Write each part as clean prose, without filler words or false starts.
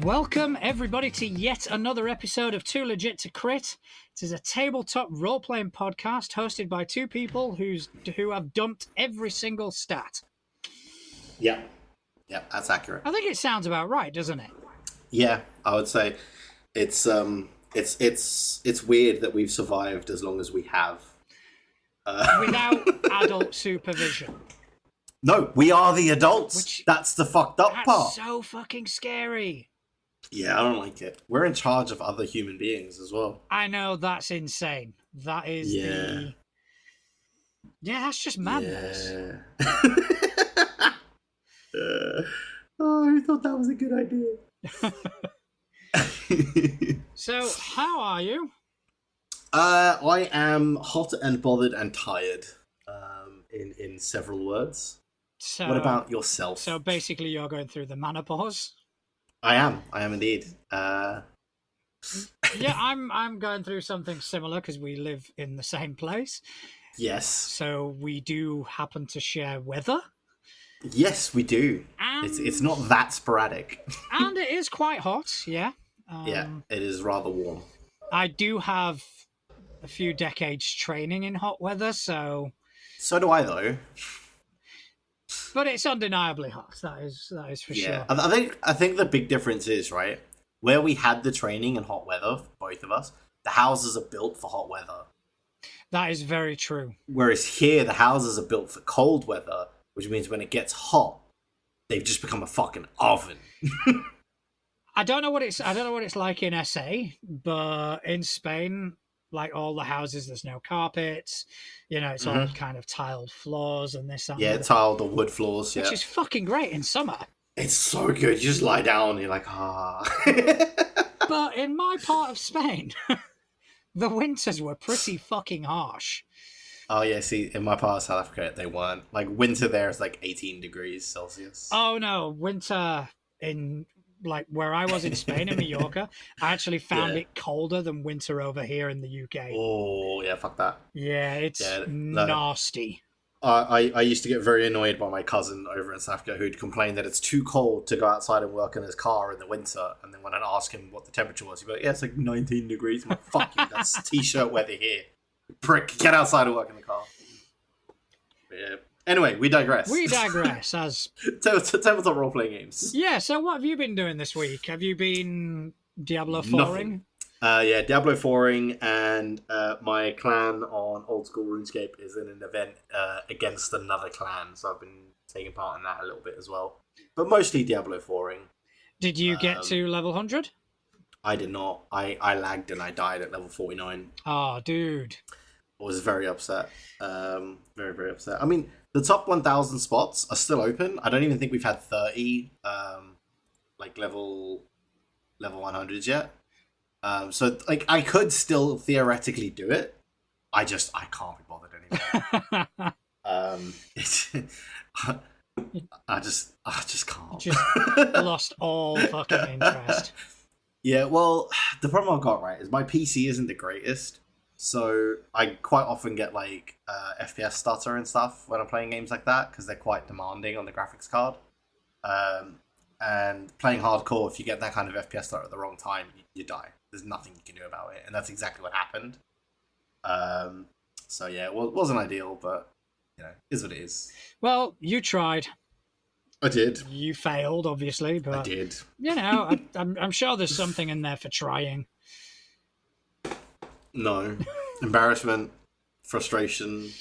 Welcome everybody to yet another episode of Too Legit to Crit. It is a tabletop role-playing podcast hosted by two people who have dumped every single stat. Yeah, that's accurate. I think it sounds about right, doesn't it? Yeah, I would say it's weird that we've survived as long as we have. Without adult supervision. No, we are the adults. That's the fucked up part. That's so fucking scary. Yeah, I don't like it. We're in charge of other human beings as well. I know, that's insane. That is Yeah, that's just madness. Yeah. Oh, I thought that was a good idea. So, how are you? I am hot and bothered and tired, in several words. So, what about yourself? So basically you're going through the menopause? I am indeed. Yeah, I'm going through something similar because we live in the same place. Yes. So we do happen to share weather. Yes, we do. And it's not that sporadic. And it is quite hot, yeah. Yeah, it is rather warm. I do have a few decades training in hot weather, so... So do I, though. But it's undeniably hot, that is for sure. I think the big difference is, right, where we had the training in hot weather, both of us, the houses are built for hot weather. That is very true. Whereas here, the houses are built for cold weather, which means when it gets hot, they've just become a fucking oven. I don't know what it's like in SA, but in Spain, like all the houses, there's no carpets. You know, it's all kind of tiled floors and this and that. Tiled or wood floors, Which is fucking great in summer. It's so good. You just lie down and you're like, ah. But in my part of Spain, the winters were pretty fucking harsh. Oh, yeah, see, in my part of South Africa, they weren't. Like, winter there is like 18 degrees Celsius. Oh, no, winter in... like where I was in Spain, in Mallorca, I actually found it colder than winter over here in the UK. Oh, yeah, fuck that. Yeah, it's nasty. I used to get very annoyed by my cousin over in South Africa who'd complain that it's too cold to go outside and work in his car in the winter. And then when I'd ask him what the temperature was, he'd be like, yeah, it's like 19 degrees. I'm like, fuck you, that's t-shirt weather here. Prick, get outside and work in the car. But yeah. Anyway, we digress. As tabletop role-playing games. Yeah, so what have you been doing this week? Have you been Diablo 4ing? Yeah, Diablo 4ing, and my clan on Old School RuneScape is in an event against another clan, so I've been taking part in that a little bit as well. But mostly Diablo 4ing. Did you get to level 100? I did not. I lagged and I died at level 49. Oh, dude. I was very upset. Very, very upset. I mean, the top 1,000 spots are still open. I don't even think we've had 30 like level 100s yet. So like I could still theoretically do it. I can't be bothered anymore. I just can't. Just lost all fucking interest. Yeah, well, the problem I've got, right, is my PC isn't the greatest. So I quite often get like FPS stutter and stuff when I'm playing games like that because they're quite demanding on the graphics card. And playing hardcore, if you get that kind of FPS stutter at the wrong time, you die. There's nothing you can do about it, and that's exactly what happened. So yeah, it wasn't ideal, but you know, is what it is. Well, you tried. I did. You failed, obviously, but I did. You know, I'm sure there's something in there for trying. No. Embarrassment, frustration,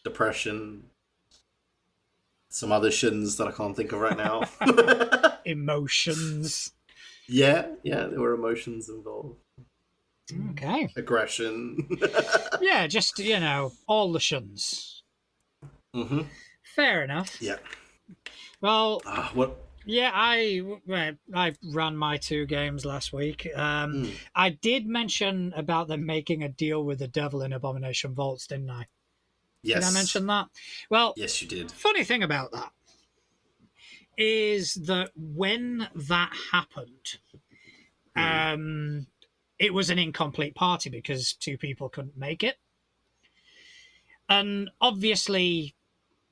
depression, some other shins that I can't think of right now. Emotions. Yeah, there were emotions involved. Okay. Aggression. Yeah, just, you know, all the shuns. Mm-hmm. Fair enough. Yeah. Well, what? Yeah, I ran my 2 games last week. I did mention about them making a deal with the devil in Abomination Vaults, didn't I? Yes. Did I mention that? Well, yes, you did. Funny thing about that is that when that happened, it was an incomplete party because 2 people couldn't make it. And obviously,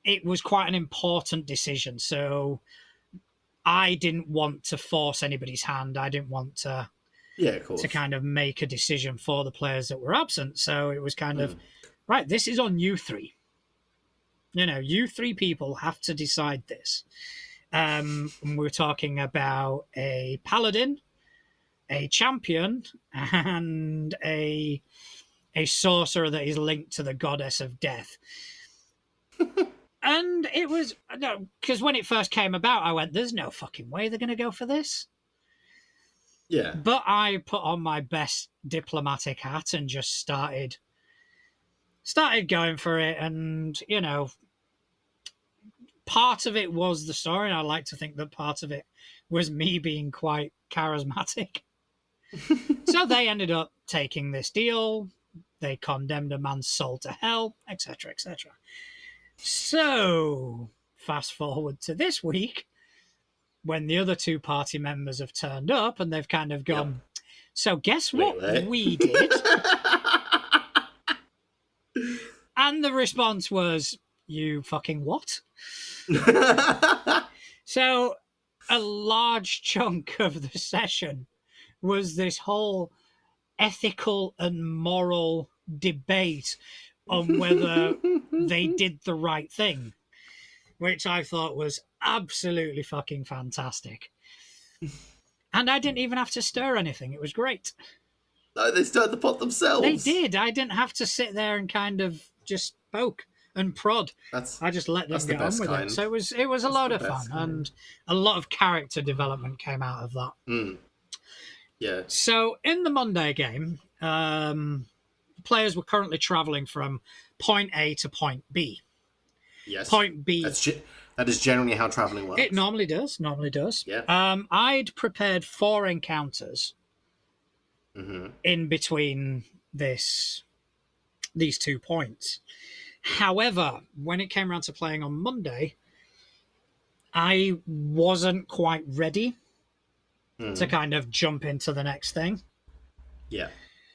it was quite an important decision. So I didn't want to force anybody's hand. I didn't want to of course. kind of make a decision for the players that were absent. So it was kind of, right, this is on you three. You know, you three people have to decide this. We're talking about a paladin, a champion, and a sorcerer that is linked to the goddess of death. And it was, because when it first came about, I went, there's no fucking way they're going to go for this. Yeah. But I put on my best diplomatic hat and just started going for it. And, you know, part of it was the story, and I like to think that part of it was me being quite charismatic. So they ended up taking this deal. They condemned a man's soul to hell, etc., etc. So, fast forward to this week, when the other two party members have turned up and they've kind of gone, so guess what we did? And the response was, you fucking what? So a large chunk of the session was this whole ethical and moral debate on whether they did the right thing, which I thought was absolutely fucking fantastic. And I didn't even have to stir anything. It was great. No, they stirred the pot themselves. They did. I didn't have to sit there and kind of just poke and prod. I just let them get on with it. So it was a lot of fun, and a lot of character development came out of that. Yeah. So in the Monday game, players were currently traveling from point A to point B. Yes. Point B. That is generally how traveling works. It normally does. Yeah. I'd prepared 4 encounters in between these 2 points. However, when it came around to playing on Monday, I wasn't quite ready to kind of jump into the next thing. Yeah.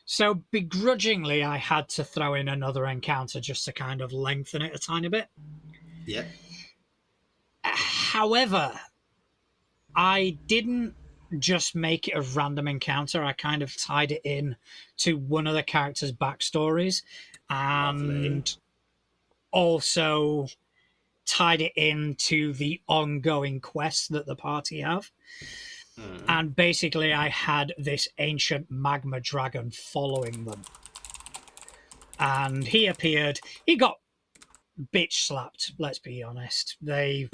So begrudgingly, I had to throw in another encounter just to kind of lengthen it a tiny bit. Yeah. However, I didn't just make it a random encounter. I kind of tied it in to one of the characters' backstories, and also tied it into the ongoing quests that the party have. And basically I had this ancient magma dragon following them. And he appeared, he got bitch slapped, let's be honest. They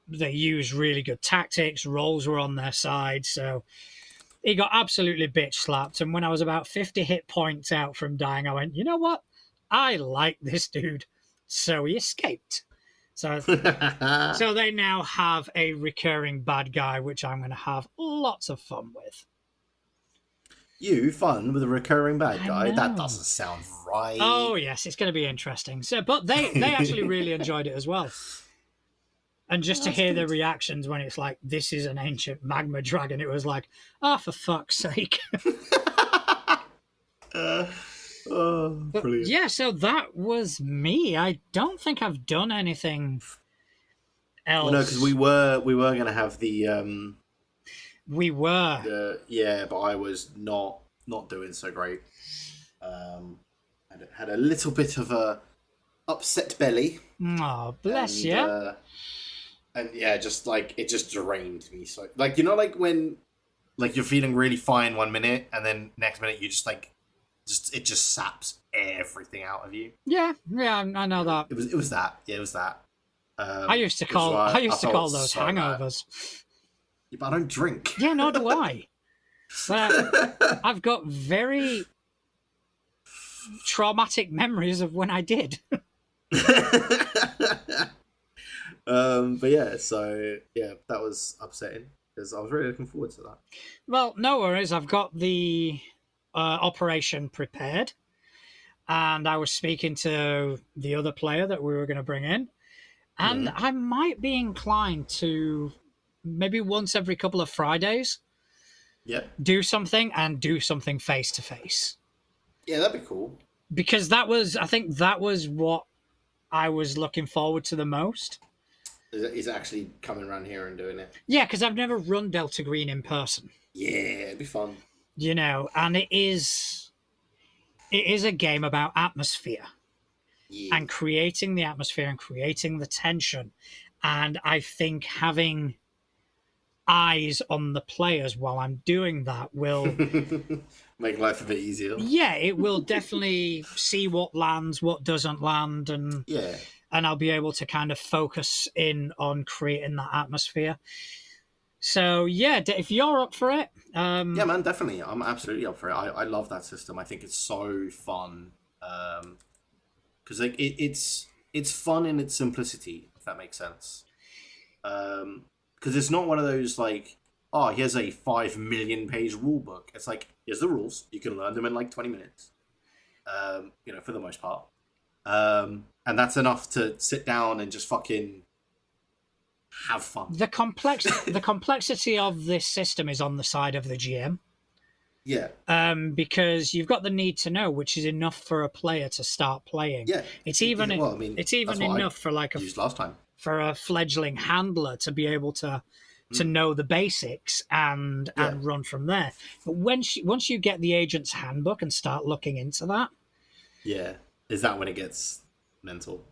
used really good tactics, rolls were on their side, so he got absolutely bitch slapped. And when I was about 50 hit points out from dying, I went, you know what? I like this dude. So he escaped. So they now have a recurring bad guy, which I'm going to have lots of fun with. Fun with a recurring bad guy? That doesn't sound right. Oh, yes, it's going to be interesting. So, but they actually really enjoyed it as well. And just to hear the reactions when it's like, this is an ancient magma dragon, it was like, for fuck's sake. Brilliant. Yeah, so that was me. I don't think I've done anything else. Well, no, because we were going to have the... we were. But I was not doing so great. Had a little bit of a upset belly. Oh, bless you. And yeah, just like it just drained me. So like, you know, like when like you're feeling really fine 1 minute and then next minute you just like it just saps everything out of you. Yeah, I know that. It was that. Yeah, it was that. I used to call those hangovers. Yeah, but I don't drink. Yeah, nor do I. But I've got very traumatic memories of when I did. But yeah, so yeah, that was upsetting because I was really looking forward to that. Well, no worries. I've got the operation prepared, and I was speaking to the other player that we were going to bring in, and I might be inclined to maybe once every couple of Fridays do something face to face. Yeah, that'd be cool. Because I think that was what I was looking forward to the most. Is actually coming around here and doing it. Yeah, because I've never run Delta Green in person. Yeah, it'd be fun. And it is a game about atmosphere Yeah. and creating the atmosphere and creating the tension. And I think having eyes on the players while I'm doing that will, Make life a bit easier. yeah, it will definitely see what lands, what doesn't land, Yeah. and I'll be able to kind of focus in on creating that atmosphere. So yeah, if you're up for it, Yeah, man, definitely. I'm absolutely up for it. I love that system. I think it's so fun. Because like it's fun in its simplicity, if that makes sense. Because it's not one of those like, oh, here's a 5 million page rule book. It's like, here's the rules. You can learn them in like 20 minutes. For the most part. And that's enough to sit down and just fucking have fun. the complexity of this system is on the side of the GM. Yeah. Because you've got the need to know, which is enough for a player to start playing. Yeah. It's even enough for like used last time. for a fledgling handler to be able to know the basics and run from there. But once you get the agent's handbook and start looking into that, yeah, is that when it gets mental?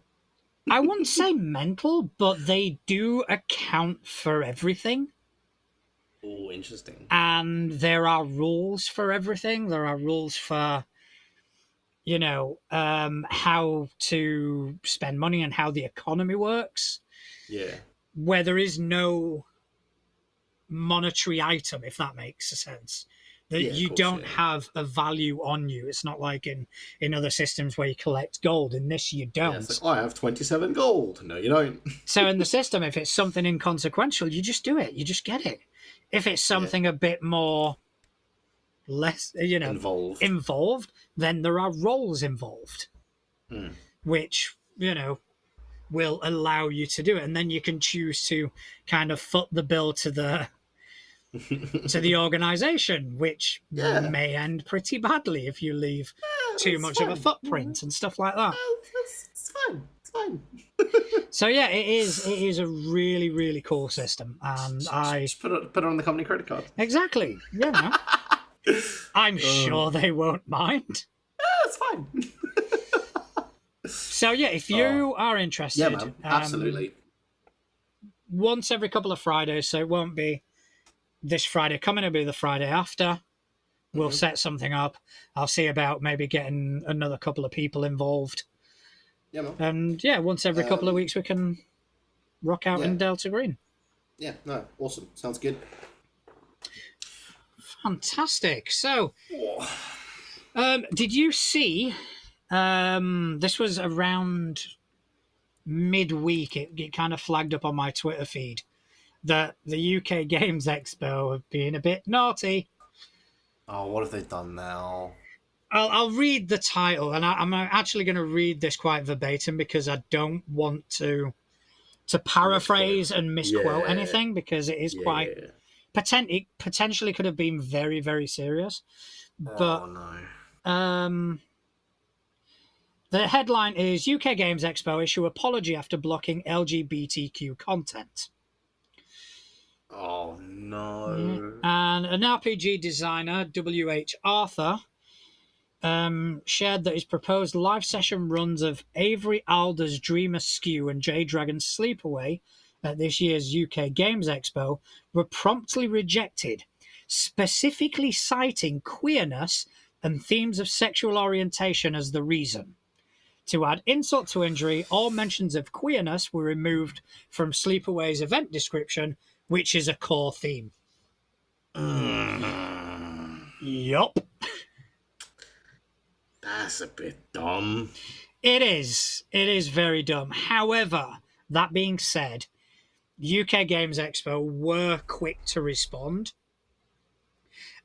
I wouldn't say mental, but they do account for everything. Oh, interesting. And there are rules for everything. There are rules for, how to spend money and how the economy works. Yeah. Where there is no monetary item, if that makes sense. That you don't have a value on you. It's not like in other systems where you collect gold. In this, you don't. Yeah, it's like, I have 27 gold. No, you don't. So in the system, if it's something inconsequential, you just do it. You just get it. If it's something a bit more less, involved, then there are roles involved, which, will allow you to do it. And then you can choose to kind of foot the bill to the organization, which may end pretty badly if you leave too much of a footprint and stuff like that. It's fine. It's fine. So yeah, it is a really, really cool system, and just put it on the company credit card. Exactly. Yeah. I'm sure they won't mind. It's fine. So yeah, if you are interested, yeah, man, absolutely. Once every couple of Fridays, so it won't be this Friday coming, it'll be the Friday after. We'll set something up. I'll see about maybe getting another couple of people involved. Yeah, man. And yeah, once every couple of weeks we can rock out in Delta Green. Yeah, no, awesome. Sounds good. Fantastic. So, did you see, this was around midweek, it kind of flagged up on my Twitter feed that the UK Games Expo have been a bit naughty. Oh, what have they done now? I'll read the title, and I'm actually going to read this quite verbatim because I don't want to paraphrase and misquote anything, because it is quite it potentially could have been very, very serious. But the headline is UK Games Expo issue apology after blocking LGBTQ content. Oh no. And an RPG designer, W.H. Arthur, shared that his proposed live session runs of Avery Alder's Dream Askew and J Dragon's Sleepaway at this year's UK Games Expo were promptly rejected, specifically citing queerness and themes of sexual orientation as the reason. To add insult to injury, all mentions of queerness were removed from Sleepaway's event description, which is a core theme. Yup. That's a bit dumb. It is. It is very dumb. However, that being said, UK Games Expo were quick to respond.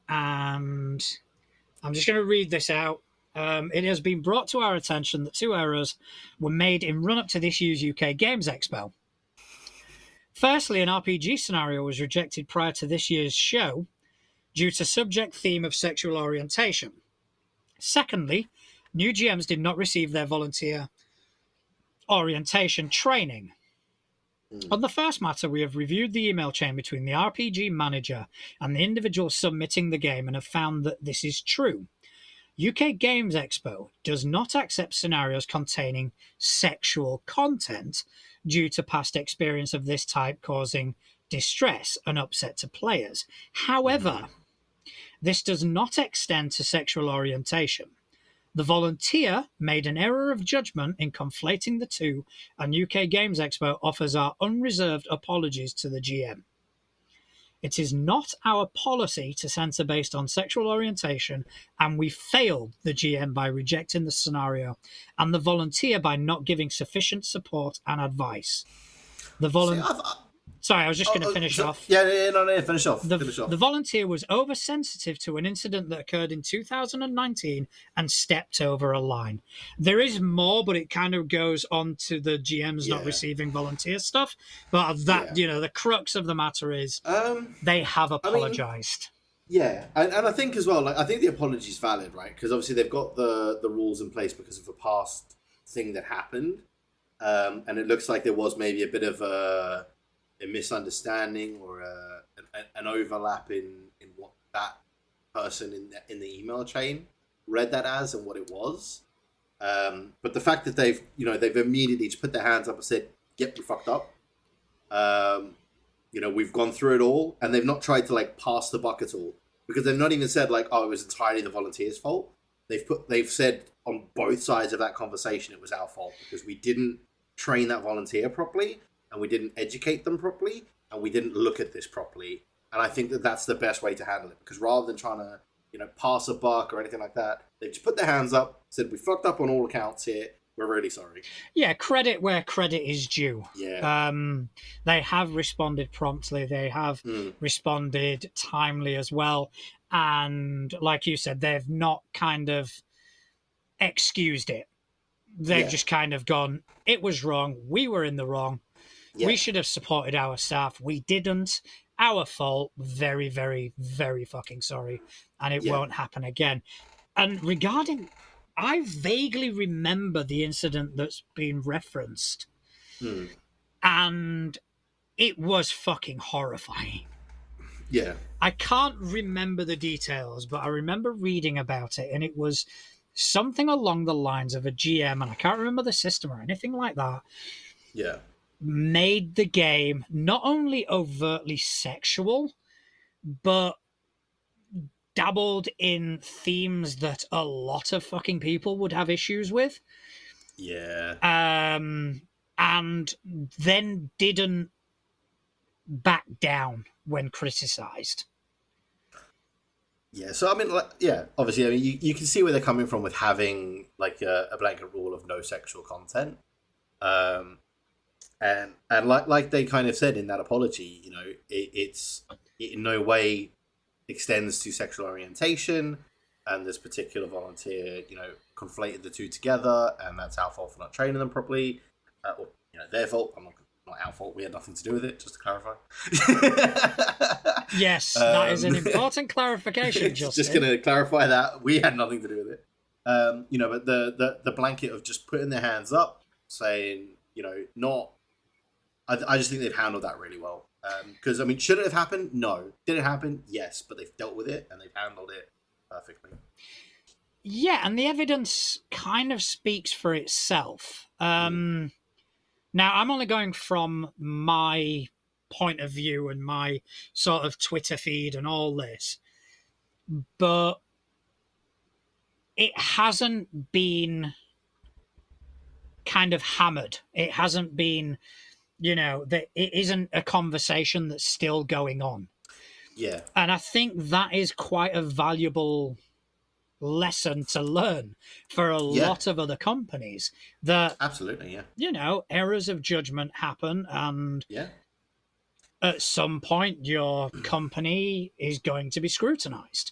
And I'm just going to read this out. It has been brought to our attention that 2 errors were made in run-up to this year's UK Games Expo. Firstly, an RPG scenario was rejected prior to this year's show due to subject theme of sexual orientation. Secondly, new GMs did not receive their volunteer orientation training. On the first matter, we have reviewed the email chain between the RPG manager and the individual submitting the game and have found that this is true. UK Games Expo does not accept scenarios containing sexual content due to past experience of this type causing distress and upset to players. However, this does not extend to sexual orientation. The volunteer made an error of judgment in conflating the two, and UK Games Expo offers our unreserved apologies to the GM. It is not our policy to censor based on sexual orientation, and we failed the GM by rejecting the scenario and the volunteer by not giving sufficient support and advice. Sorry, I was just going to finish off. Yeah, no, finish off. The volunteer was oversensitive to an incident that occurred in 2019 and stepped over a line. There is more, but it kind of goes on to the GMs not receiving volunteer stuff. But that, the crux of the matter is they have apologized. And I think as well, I think the apology is valid, right? Because obviously they've got the rules in place because of a past thing that happened. And it looks like there was maybe a bit of a misunderstanding or an overlap in what that person in the email chain read that as and what it was. But the fact that they've immediately just put their hands up and said, "Yep, we fucked up." We've gone through it all, and they've not tried to pass the buck at all, because they've not even said "Oh, it was entirely the volunteer's fault." They've said on both sides of that conversation it was our fault because we didn't train that volunteer properly, and we didn't educate them properly, and we didn't look at this properly. And I think that that's the best way to handle it, because rather than trying to, pass a buck or anything like that, they've just put their hands up, said, "We fucked up on all accounts here. We're really sorry." Yeah, credit where credit is due. Yeah. They have responded promptly. They have responded timely as well. And like you said, they've not kind of excused it. They've just kind of gone, "It was wrong. We were in the wrong. We should have supported our staff. We didn't. Our fault. Very, very, very fucking sorry. And it won't happen again." And regarding, I vaguely remember the incident that's been referenced. And it was fucking horrifying. Yeah. I can't remember the details, but I remember reading about it, and it was something along the lines of a GM, and I can't remember the system or anything like that. Yeah. Made the game not only overtly sexual, but dabbled in themes that a lot of fucking people would have issues with. Yeah. And then didn't back down when criticized. Yeah, so obviously, you can see where they're coming from with having a blanket rule of no sexual content. And like they kind of said in that apology, it in no way extends to sexual orientation, and this particular volunteer, conflated the two together, and that's our fault for not training them properly, or their fault. Not our fault. We had nothing to do with it. Just to clarify. Yes, that is an important clarification. Just going to clarify that we had nothing to do with it. But the blanket of just putting their hands up, saying, not. I just think they've handled that really well. Because should it have happened? No. Did it happen? Yes. But they've dealt with it and they've handled it perfectly. Yeah, and the evidence kind of speaks for itself. Now, I'm only going from my point of view and my sort of Twitter feed and all this, but it hasn't been kind of hammered. It hasn't been, that it isn't a conversation that's still going on. Yeah. And I think that is quite a valuable lesson to learn for a lot of other companies, that absolutely, errors of judgment happen, and at some point your company is going to be scrutinized.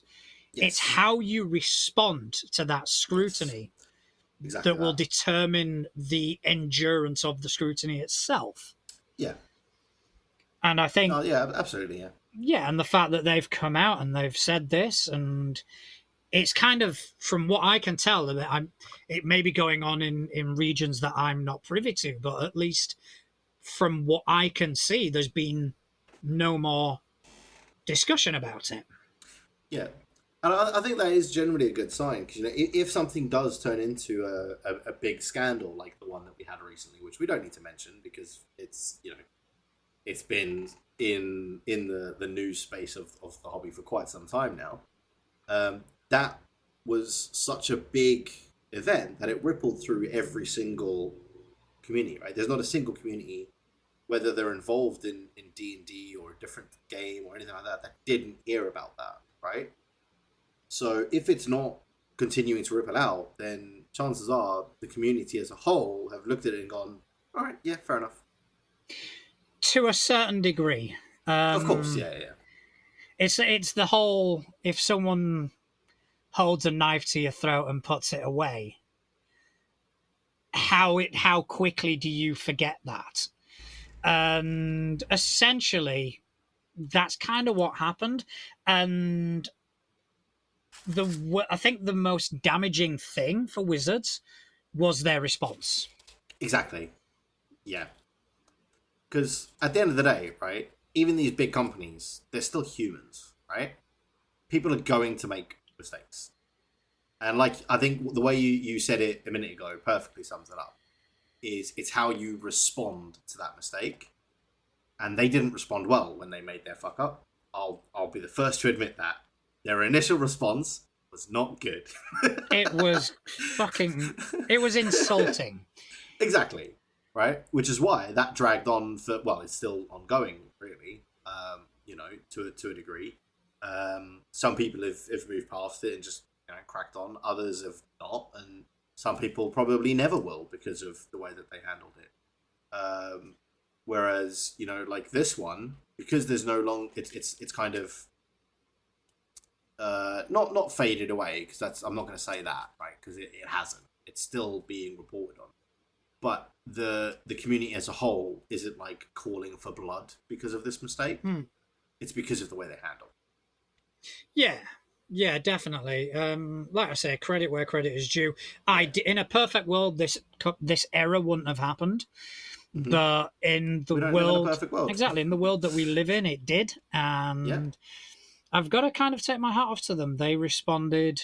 It's how you respond to that scrutiny that will determine the endurance of the scrutiny itself. And I think absolutely, and the fact that they've come out and they've said this, and it's kind of, from what I can tell, that it may be going on in regions that I'm not privy to, but at least from what I can see, there's been no more discussion about it. Yeah. And I think that is generally a good sign because, if something does turn into a big scandal like the one that we had recently, which we don't need to mention because it's, it's been in the news space of the hobby for quite some time now. That was such a big event that it rippled through every single community. Right? There's not a single community, whether they're involved in D&D or a different game or anything like that, that didn't hear about that. Right? So if it's not continuing to ripple out, then chances are the community as a whole have looked at it and gone, all right, yeah, fair enough. To a certain degree. Of course, yeah. It's the whole, if someone holds a knife to your throat and puts it away, how quickly do you forget that? And essentially, that's kind of what happened. And I think the most damaging thing for Wizards was their response. Exactly. Yeah. Because at the end of the day, right, even these big companies, they're still humans, right? People are going to make mistakes. And I think the way you said it a minute ago perfectly sums it up. It's how you respond to that mistake. And they didn't respond well when they made their fuck up. I'll be the first to admit that. Their initial response was not good. It was insulting. Exactly. Right? Which is why that dragged on for, well, it's still ongoing, really, to a degree. Some people have moved past it and just cracked on. Others have not. And some people probably never will because of the way that they handled it. Whereas, like this one, because there's no long, it's kind of not faded away, because I'm not going to say that, right? Because it hasn't. It's still being reported on. But the community as a whole isn't calling for blood because of this mistake. It's because of the way they handle. Yeah, definitely. Like I say, credit where credit is due. In a perfect world, this error wouldn't have happened. Mm-hmm. But in the world, exactly, in the world that we live in, it did. And I've got to kind of take my hat off to them. They responded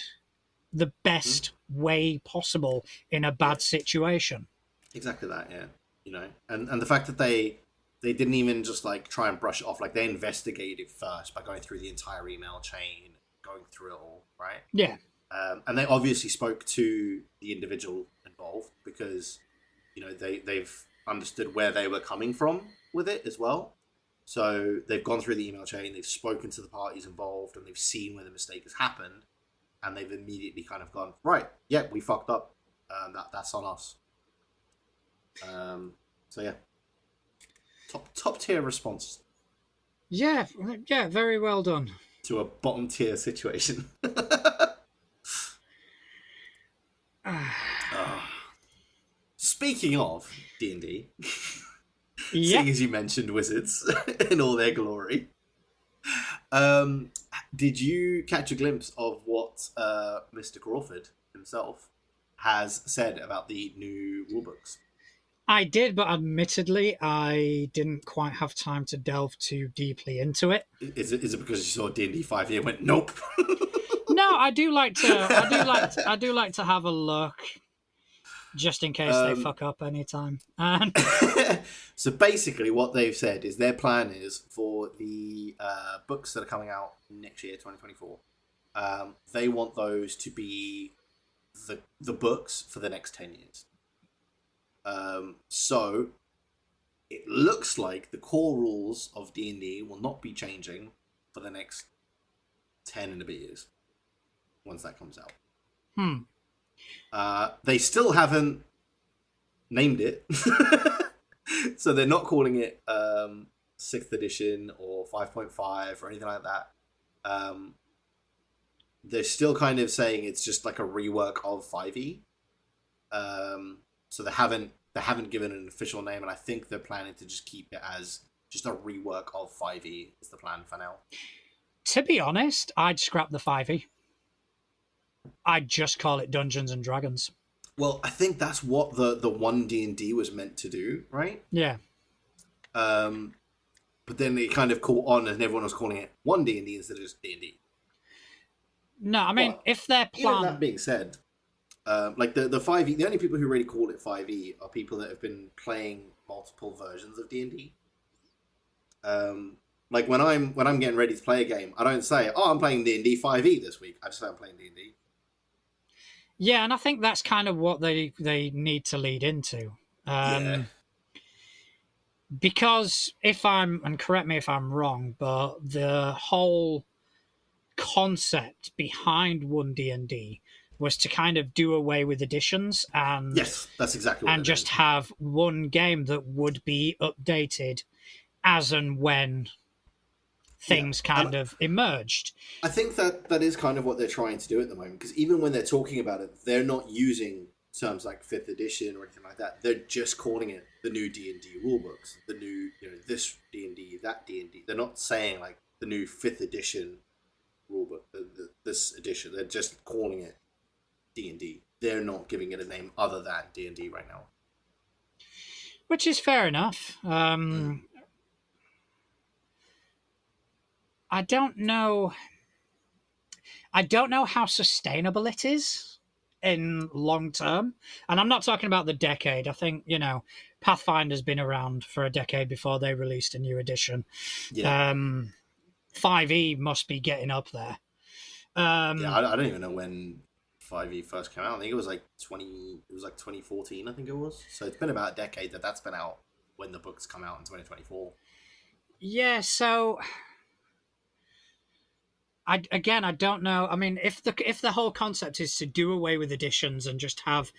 the best way possible in a bad situation. Exactly that, yeah. And the fact that they didn't even just try and brush it off. They investigated first by going through the entire email chain, going through it all, right? Yeah. And they obviously spoke to the individual involved because, they've understood where they were coming from with it as well. So they've gone through the email chain, they've spoken to the parties involved, and they've seen where the mistake has happened, and they've immediately kind of gone, right, yeah, we fucked up. That's on us. So yeah, top tier response. Yeah, very well done. To a bottom tier situation. Speaking of D&D, seeing as you mentioned wizards in all their glory, did you catch a glimpse of what Mr. Crawford himself has said about the new rulebooks? I did, but admittedly, I didn't quite have time to delve too deeply into it. Is it because you saw D&D 5 and went, nope? No, I do like to have a look, just in case they fuck up anytime. So basically, what they've said is their plan is for the books that are coming out next year, 2024. They want those to be the books for the next 10 years. So it looks like the core rules of D&D will not be changing for the next 10 and a bit years once that comes out. They still haven't named it. So they're not calling it 6th edition or 5.5 or anything like that. They're still kind of saying it's just like a rework of 5e. So they haven't given an official name, and I think they're planning to just keep it as just a rework of 5e is the plan for now. To be honest, I'd scrap the 5e. I'd just call it Dungeons and Dragons. Well, I think that's what the one D&D was meant to do, right? Yeah. But then it kind of caught on, and everyone was calling it one D&D instead of just D&D. No, I mean, But if their even plan... that being said, like the 5e, the only people who really call it 5e are people that have been playing multiple versions of D&D. Like when I'm getting ready to play a game, I don't say, "Oh, I'm playing D&D 5e this week." I just say I'm playing D&D. Yeah, and I think that's kind of what they need to lead into. Yeah, Because if I'm, and correct me if I'm wrong, but the whole concept behind one D&D was to kind of do away with editions yes, that's exactly what and they're doing. just have one game that would be updated as and when Yeah, things and kind of emerged. I think that that is kind of what they're trying to do at the moment. Because even when they're talking about it, they're not using terms like fifth edition or anything like that. They're just calling it the new D&D rulebooks, the new this D&D, that D&D. They're not saying like the new fifth edition rulebook, this edition. They're just calling it D&D. They're not giving it a name other than D&D right now. Which is fair enough. Mm. I don't know. I don't know how sustainable it is in long term. And I'm not talking about the decade. I think, Pathfinder's been around for a decade before they released a new edition. Yeah, 5e must be getting up there. yeah. I don't even know when 5e first came out. I think it was like 20. It was like 2014. I think it was. So it's been about a decade that's been out when the books come out in 2024. Yeah, so I don't know. I mean, if the whole concept is to do away with editions and just have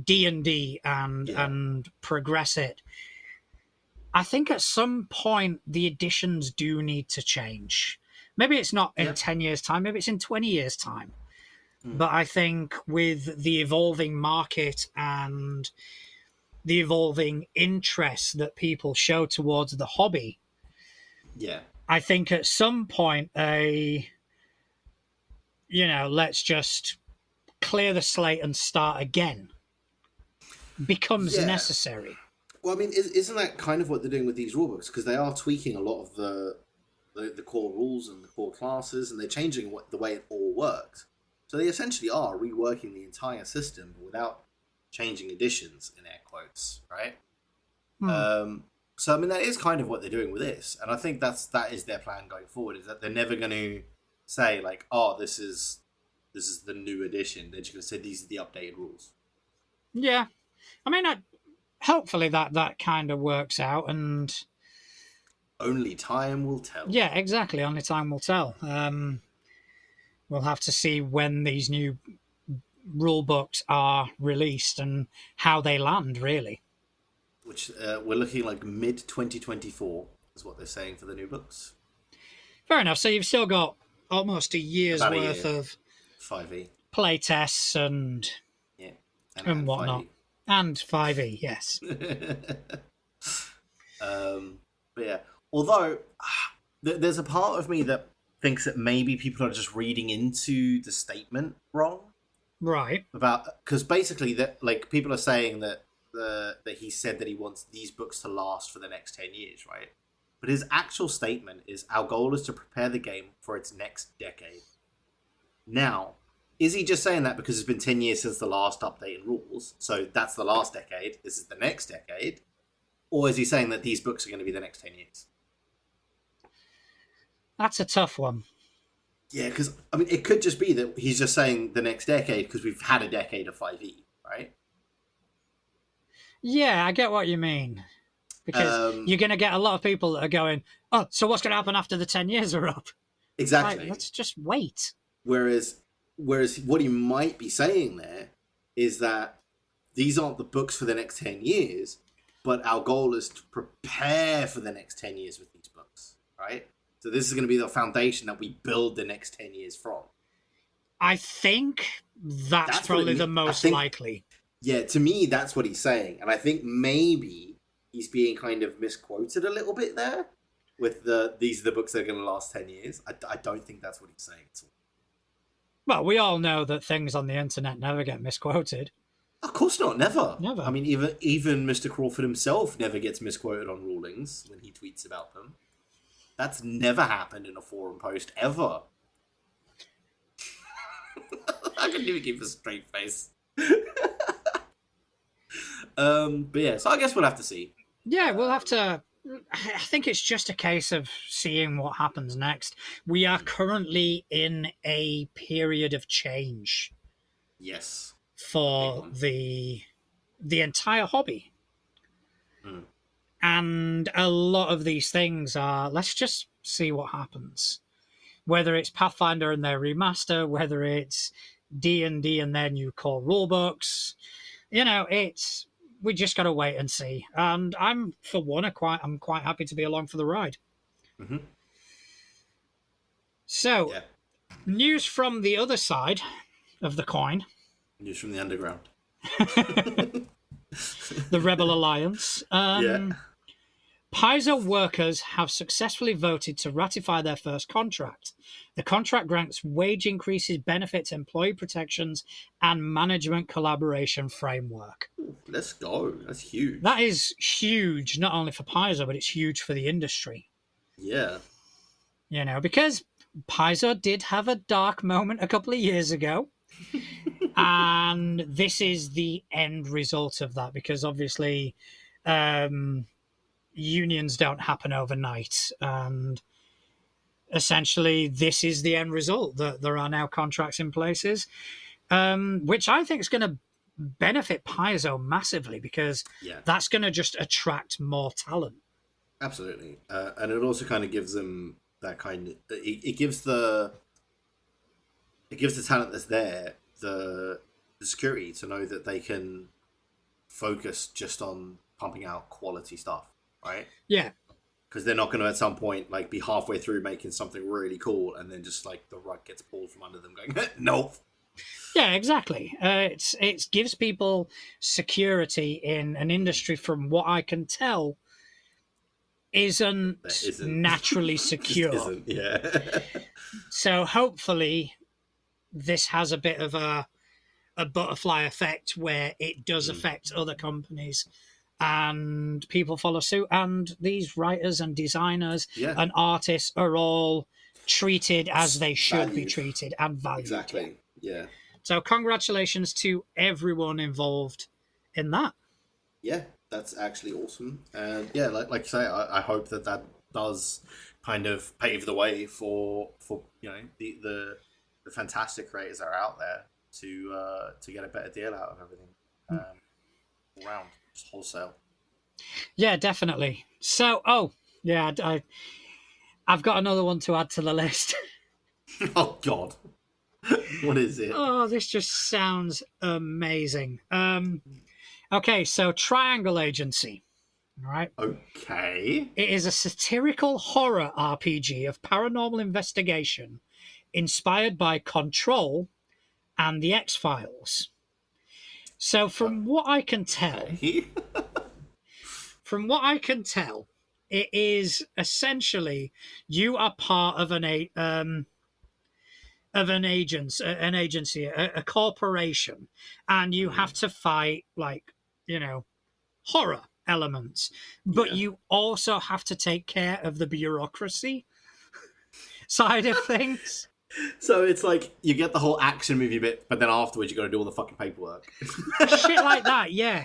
D&D and Yeah, progress it, I think at some point the editions do need to change. Maybe it's not in yeah. 10 years' time, maybe it's in 20 years' time. Mm. But I think with the evolving market and the evolving interest that people show towards the hobby, Yeah. I think at some point let's just clear the slate and start again becomes Yeah. necessary. Well, I mean, isn't that kind of what they're doing with these rulebooks? Because they are tweaking a lot of the core rules and the core classes, and they're changing the way it all works. So they essentially are reworking the entire system without changing additions in air quotes, right? Hmm. So I mean, that is kind of what they're doing with this, and I think that is their plan going forward. Is that they're never going to say like, "Oh, this is the new edition." They're just going to say these are the updated rules. Yeah. I mean, hopefully that kind of works out. And Only time will tell. yeah, exactly. Only time will tell. We'll have to see when these new rule books are released and how they land, really. Which we're looking like mid 2024 is what they're saying for the new books. Fair enough. So you've still got almost a year's About a worth year, of 5e, play tests and yeah, and and whatnot. 5e. And 5e, yes. But yeah, although there's a part of me that thinks that maybe people are just reading into the statement wrong Right. about because basically that like people are saying that that he said that he wants these books to last for the next 10 years, right? But his actual statement is our goal is to prepare the game for its next decade. Now, is he just saying that because it's been 10 years since the last update in rules? So that's the last decade. This is the next decade. Or is he saying that these books are going to be the next 10 years? That's a tough one. Yeah, because, I mean, it could just be that he's just saying the next decade because we've had a decade of 5e, right? Yeah, I get what you mean. Because Um, you're going to get a lot of people that are going, oh, so what's going to happen after the 10 years are up? It's like, exactly. let's just wait. Whereas, whereas what he might be saying there is that these aren't the books for the next 10 years, but our goal is to prepare for the next 10 years with these books, right? So this is going to be the foundation that we build the next 10 years from. I think that's That's what it probably the means. I most think, likely. yeah, to me, that's what he's saying. And I think maybe he's being kind of misquoted a little bit there with these are the books that are going to last 10 years. I don't think that's what he's saying at all. Well, we all know that things on the internet never get misquoted. Of course not, never. Never. I mean, even Mr. Crawford himself never gets misquoted on rulings when he tweets about them. That's never happened in a forum post, ever. I couldn't even keep a straight face. But yeah, so I guess we'll have to see. Yeah, we'll have to. I think it's just a case of seeing what happens next. We are currently in a period of change Yes. for the entire hobby. Mm. And a lot of these things are, let's just see what happens. Whether it's Pathfinder and their remaster, whether it's D&D and their new core rulebooks, we just got to wait and see. And I'm, for one, I'm quite happy to be along for the ride. Mm-hmm. So, yeah. News from the other side of the coin. News from the underground. The Rebel Alliance. Yeah. Paizo workers have successfully voted to ratify their first contract. The contract grants wage increases, benefits, employee protections, and management collaboration framework. Let's go. That's huge. That is huge, not only for Paizo, but it's huge for the industry. Yeah. Because Paizo did have a dark moment a couple of years ago. And this is the end result of that, because obviously unions don't happen overnight, and essentially this is the end result, that there are now contracts in places, which I think is going to benefit Paizo massively, because that's going to just attract more talent. Absolutely. And it also kind of gives them that kind of, it gives the talent that's there the security to know that they can focus just on pumping out quality stuff, right? Yeah. Because they're not going to at some point like be halfway through making something really cool and then just like the rug gets pulled from under them going, nope. Yeah, exactly. It gives people security in an industry, from what I can tell, isn't naturally secure. Isn't, yeah. So hopefully this has a bit of a butterfly effect where it does affect other companies and people follow suit, and these writers and designers and artists are all treated as they should be treated and valued. Exactly. Yeah. So congratulations to everyone involved in that. Yeah, that's actually awesome. And yeah, like you say, I hope that does kind of pave the way for the fantastic creators that are out there to get a better deal out of everything all round, just wholesale. Yeah, definitely. So, I've got another one to add to the list. Oh God, what is it? Oh, this just sounds amazing. Okay, so Triangle Agency. All right. Okay. It is a satirical horror RPG of paranormal investigation inspired by Control and the X-Files. So from what I can tell, it is essentially you are part of an agency, a corporation, and you have to fight horror elements, but you also have to take care of the bureaucracy side of things. So it's like you get the whole action movie bit, but then afterwards you got to do all the fucking paperwork. Shit like that, yeah.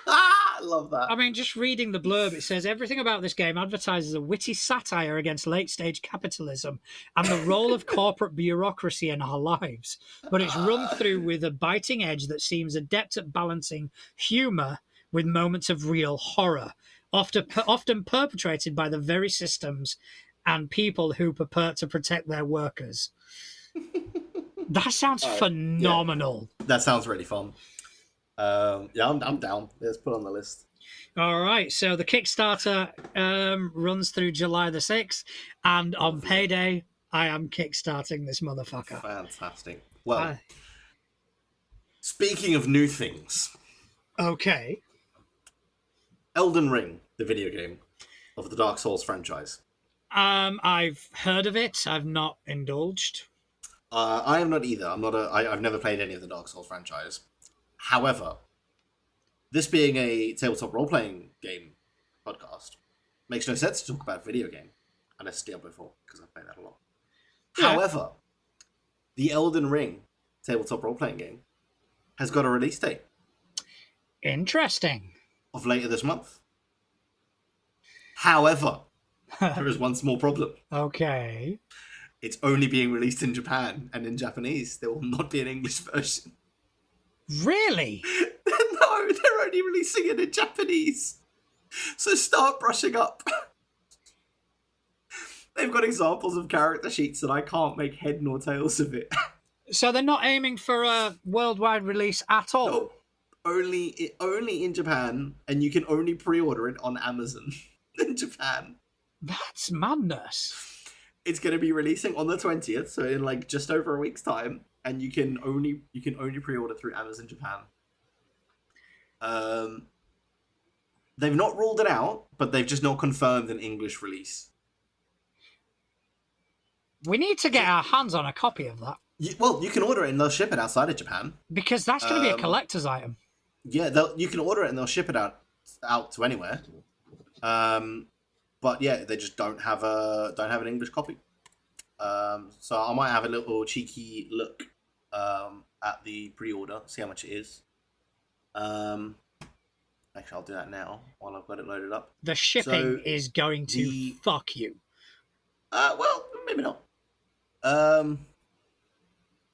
I love that. I mean, just reading the blurb, it says everything about this game advertises a witty satire against late-stage capitalism and the role of corporate bureaucracy in our lives. But it's run through with a biting edge that seems adept at balancing humour with moments of real horror, often perpetrated by the very systems and people who purport to protect their workers. That sounds phenomenal. Yeah. That sounds really fun. I'm down. Let's put it on the list. All right, so the Kickstarter runs through July the 6th, and on payday, I am kickstarting this motherfucker. Fantastic. Well, speaking of new things. Okay. Elden Ring, the video game of the Dark Souls franchise. I've heard of it. I've not indulged. I am not either. I've never played any of the Dark Souls franchise. However, this being a tabletop role playing game podcast makes no sense to talk about a video game unless it's Diablo 4 because I play that a lot. Yeah. However, the Elden Ring tabletop role playing game has got a release date Interesting. of later this month. However, there is one small problem. Okay. It's only being released in Japan and in Japanese. There will not be an English version. Really? No, they're only releasing it in Japanese. So start brushing up. They've got examples of character sheets and I can't make head nor tails of it. So they're not aiming for a worldwide release at all? No, only in Japan, and you can only pre-order it on Amazon in Japan. That's madness. It's going to be releasing on the 20th, so in like just over a week's time, and you can only pre-order through Amazon Japan. They've not ruled it out, but they've just not confirmed an English release. We need to get our hands on a copy of that. Well, you can order it and they'll ship it outside of Japan. Because that's going to be a collector's item. Yeah, you can order it and they'll ship it out to anywhere. But yeah, they just don't have an English copy. So I might have a little cheeky look at the pre-order, see how much it is. Actually, I'll do that now while I've got it loaded up. The shipping is going to fuck you. Well, maybe not.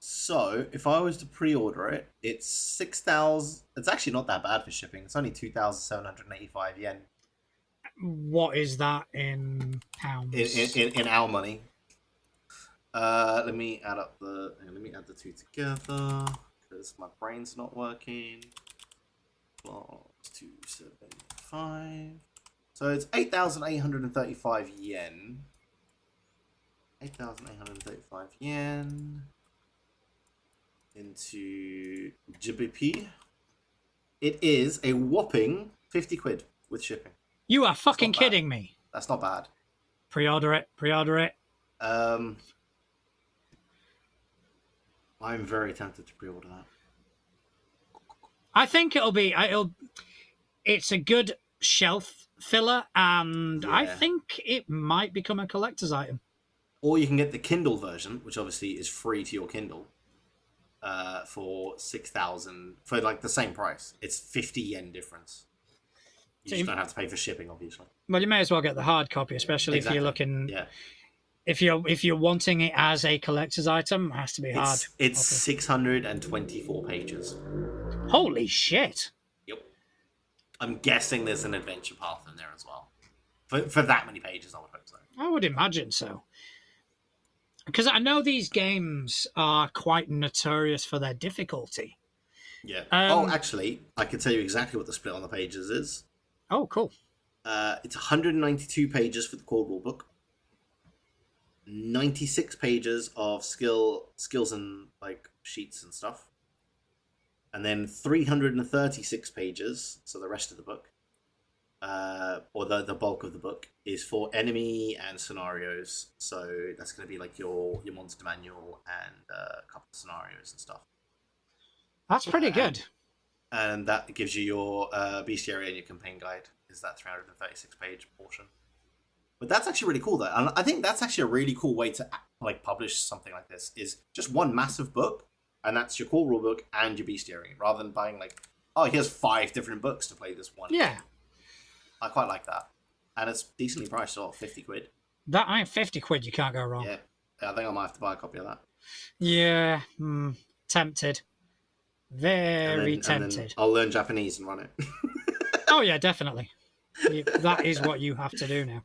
So if I was to pre-order it, it's 6,000. It's actually not that bad for shipping. It's only 2,785 yen. What is that in pounds? In our money. Let me add the two together because my brain's not working. Plus 275. So it's 8,835 yen. 8,835 yen into GBP. It is a whopping 50 quid with shipping. You are fucking kidding me. That's not bad. Pre-order it. I'm very tempted to pre-order that. I think it's a good shelf filler, and I think it might become a collector's item. Or you can get the Kindle version, which obviously is free to your Kindle, for 6,000 for like the same price. It's 50 yen difference. You just don't have to pay for shipping, obviously. Well, you may as well get the hard copy, especially if you're looking. Yeah. If you're wanting it as a collector's item, it has to be hard. It's 624 pages. Holy shit! Yep. I'm guessing there's an adventure path in there as well. For that many pages, I would hope so. I would imagine so. Because I know these games are quite notorious for their difficulty. Yeah. Actually, I can tell you exactly what the split on the pages is. Oh, cool. It's 192 pages for the core rulebook. 96 pages of skills and like sheets and stuff. And then 336 pages, so the rest of the book, or the bulk of the book, is for enemy and scenarios. So that's going to be like your monster manual and a couple of scenarios and stuff. That's pretty good. And that gives you your bestiary and your campaign guide, is that 336 page portion. But that's actually really cool, though. And I think that's actually a really cool way to like publish something like this, is just one massive book, and that's your core rulebook and your bestiary, rather than buying like, oh, here's 5 different books to play this one. Yeah. I quite like that. And it's decently priced, so 50 quid. That ain't 50 quid, you can't go wrong. Yeah. I think I might have to buy a copy of that. Yeah. Tempted. Very tempted. And then I'll learn Japanese and run it. Oh, yeah, definitely. That is what you have to do now.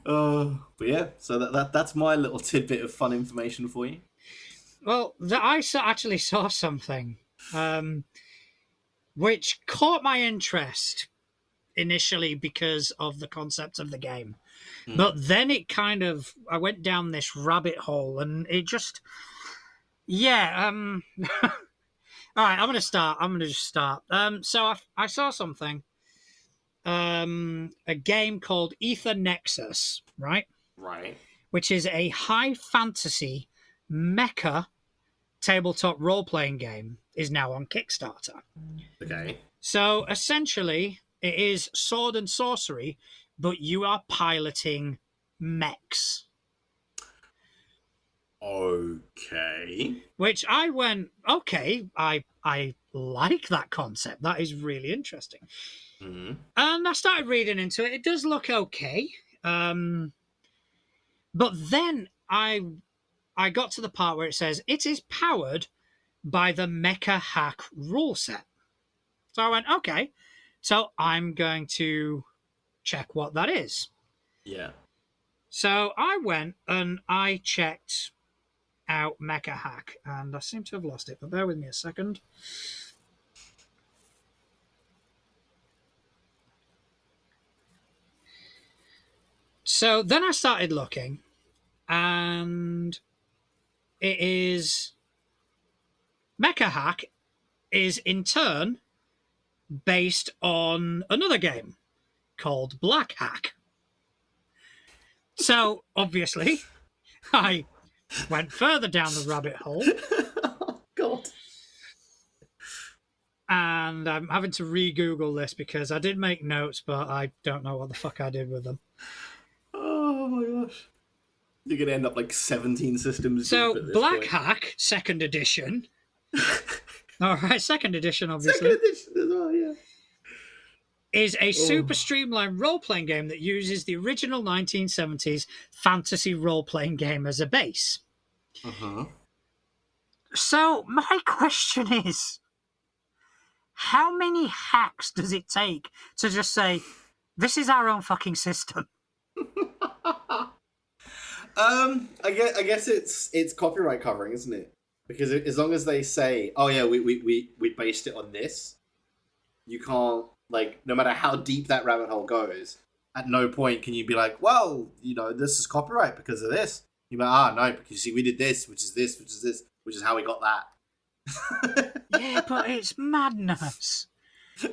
But yeah, so that's my little tidbit of fun information for you. Well, I actually saw something which caught my interest initially because of the concept of the game. But then it I went down this rabbit hole, and it just... Yeah, all right, I'm going to just start. So I saw something. A game called Ether Nexus, right? Right. Which is a high fantasy mecha tabletop role-playing game. is now on Kickstarter. Okay. So essentially, it is sword and sorcery, but you are piloting mechs. Okay. Which I went, okay, I like that concept. That is really interesting. Mm-hmm. And I started reading into it. It does look okay. But then I got to the part where it says it is powered by the Mecha Hack rule set. So I went, okay. So I'm going to check what that is. Yeah. So I went and I checked out Mecha Hack, and I seem to have lost it, but bear with me a second. So then I started looking, and it is Mecha Hack is in turn based on another game called Black Hack. So obviously, I went further down the rabbit hole. Oh, God. And I'm having to re-Google this because I did make notes, but I don't know what the fuck I did with them. Oh my gosh. You're going to end up like 17 systems So, deep at this Black point. Hack, second edition. All right, second edition, obviously. Second edition as well, yeah. Is a super streamlined role-playing game that uses the original 1970s fantasy role-playing game as a base. Uh-huh. So, my question is, how many hacks does it take to just say, this is our own fucking system? I guess it's copyright covering, isn't it? Because as long as they say, "Oh yeah, we based it on this," you can't, like, no matter how deep that rabbit hole goes, at no point can you be like, "Well, you know, this is copyright because of this." You're like, no, because you see, we did this, which is this, which is this, which is how we got that. Yeah, but it's madness.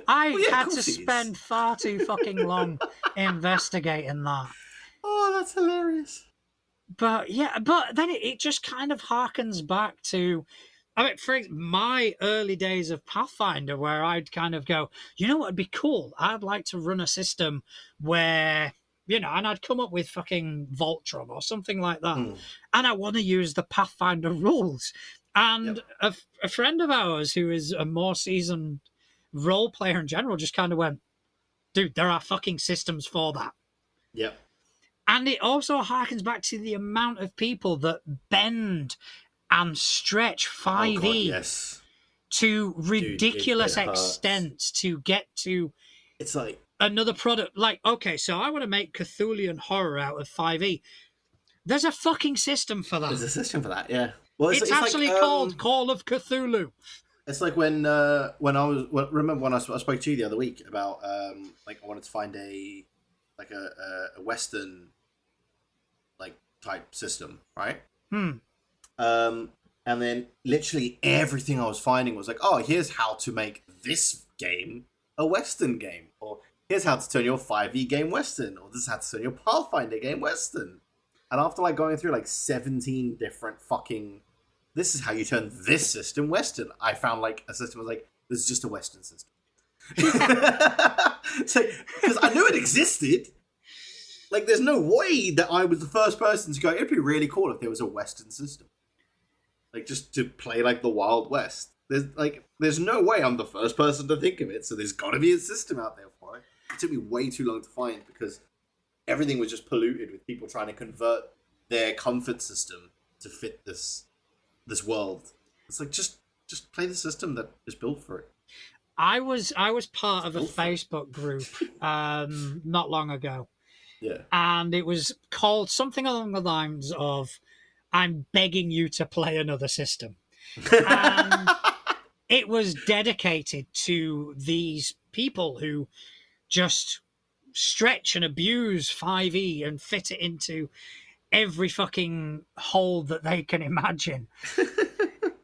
I had to spend far too fucking long investigating that. Oh, that's hilarious. But yeah, but then it just kind of harkens back to, I mean, for my early days of Pathfinder, where I'd kind of go, you know what would be cool? I'd like to run a system where, you know, and I'd come up with fucking Voltron or something like that. And I want to use the Pathfinder rules. And a friend of ours who is a more seasoned role player in general just kind of went, dude, there are fucking systems for that. Yep. And it also harkens back to the amount of people that bend and stretch 5e to ridiculous extents to get to it's like another product. Like, okay, so I want to make Cthulhian horror out of 5e. There's a fucking system for that. There's a system for that, yeah. Well, it's actually like, called Call of Cthulhu. It's like when I was remember when I spoke to you the other week about like I wanted to find a Western like type system, right? And then literally everything I was finding was like, oh, here's how to make this game a Western game, or here's how to turn your 5e game Western, or this is how to turn your Pathfinder game Western. And after like going through like 17 different fucking, this is how you turn this system Western, I found like a system was like, this is just a Western system. So, because I knew it existed. Like, there's no way that I was the first person to go, it'd be really cool if there was a Western system. Like, just to play, like, the Wild West. There's no way I'm the first person to think of it, so there's got to be a system out there for it. It took me way too long to find, because everything was just polluted with people trying to convert their comfort system to fit this world. It's like, just play the system that is built for it. I was part of a Facebook group not long ago. Yeah. And it was called something along the lines of, I'm begging you to play another system. And it was dedicated to these people who just stretch and abuse 5e and fit it into every fucking hole that they can imagine.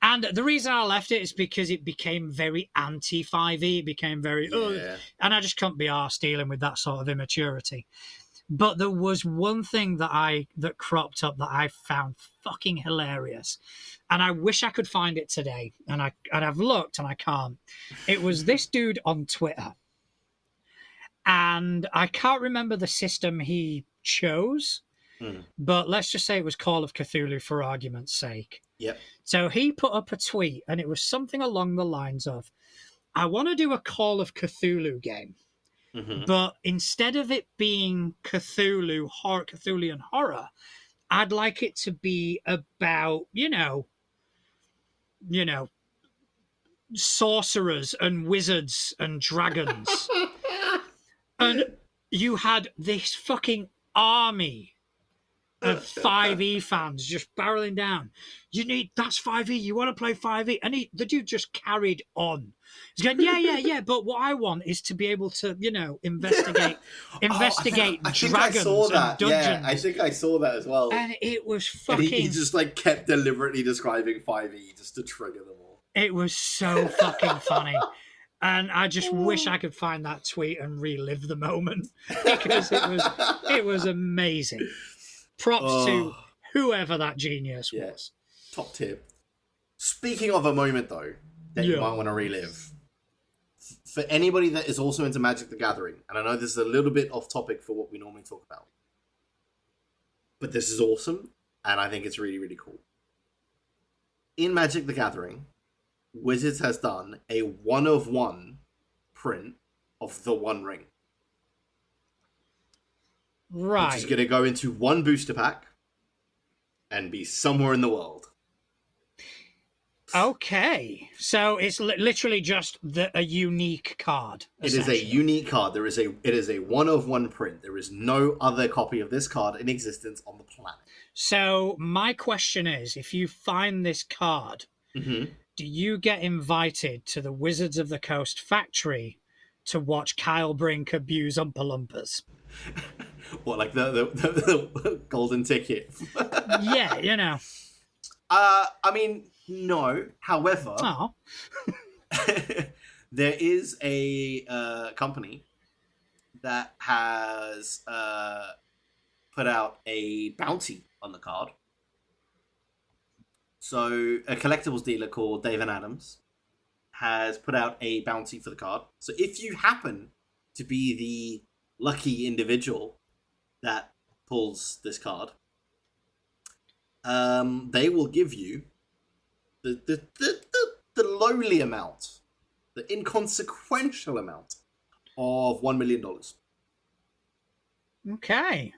And the reason I left it is because it became very anti-5e. It became very, and I just couldn't be arsed dealing with that sort of immaturity. But there was one thing that cropped up that I found fucking hilarious, and I wish I could find it today. And I've looked and I can't. It was this dude on Twitter, and I can't remember the system he chose, but let's just say it was Call of Cthulhu for argument's sake. Yep. So he put up a tweet, and it was something along the lines of, "I want to do a Call of Cthulhu game." But instead of it being Cthulhian horror, I'd like it to be about, sorcerers and wizards and dragons. And you had this fucking army of 5e fans just barreling down. That's 5e. You want to play 5e? And the dude just carried on. He's going, yeah. But what I want is to be able to, investigate I dragons think I saw that. and dungeons. Yeah, I think I saw that as well. And it was fucking. And he just kept deliberately describing 5e just to trigger them all. It was so fucking funny. And I just wish I could find that tweet and relive the moment, because it was amazing. Props to whoever that genius was. Top tip. Speaking of a moment, though, that you might want to relive, for anybody that is also into Magic the Gathering, and I know this is a little bit off topic for what we normally talk about, but this is awesome, and I think it's really, really cool. In Magic the Gathering, Wizards has done a 1-of-1 print of the One Ring. Right. Which is going to go into one booster pack and be somewhere in the world. Okay. So it's literally just a unique card. It is a unique card. It is a 1-of-1 print. There is no other copy of this card in existence on the planet. So my question is, if you find this card, do you get invited to the Wizards of the Coast factory to watch Kyle Brink abuse Oompa Loompas? What, like the golden ticket? Yeah, I mean, no. However, there is a company that has put out a bounty on the card. So a collectibles dealer called Dave and Adams has put out a bounty for the card. So if you happen to be the lucky individual that pulls this card, they will give you the lowly amount, the inconsequential amount of $1 million. Okay.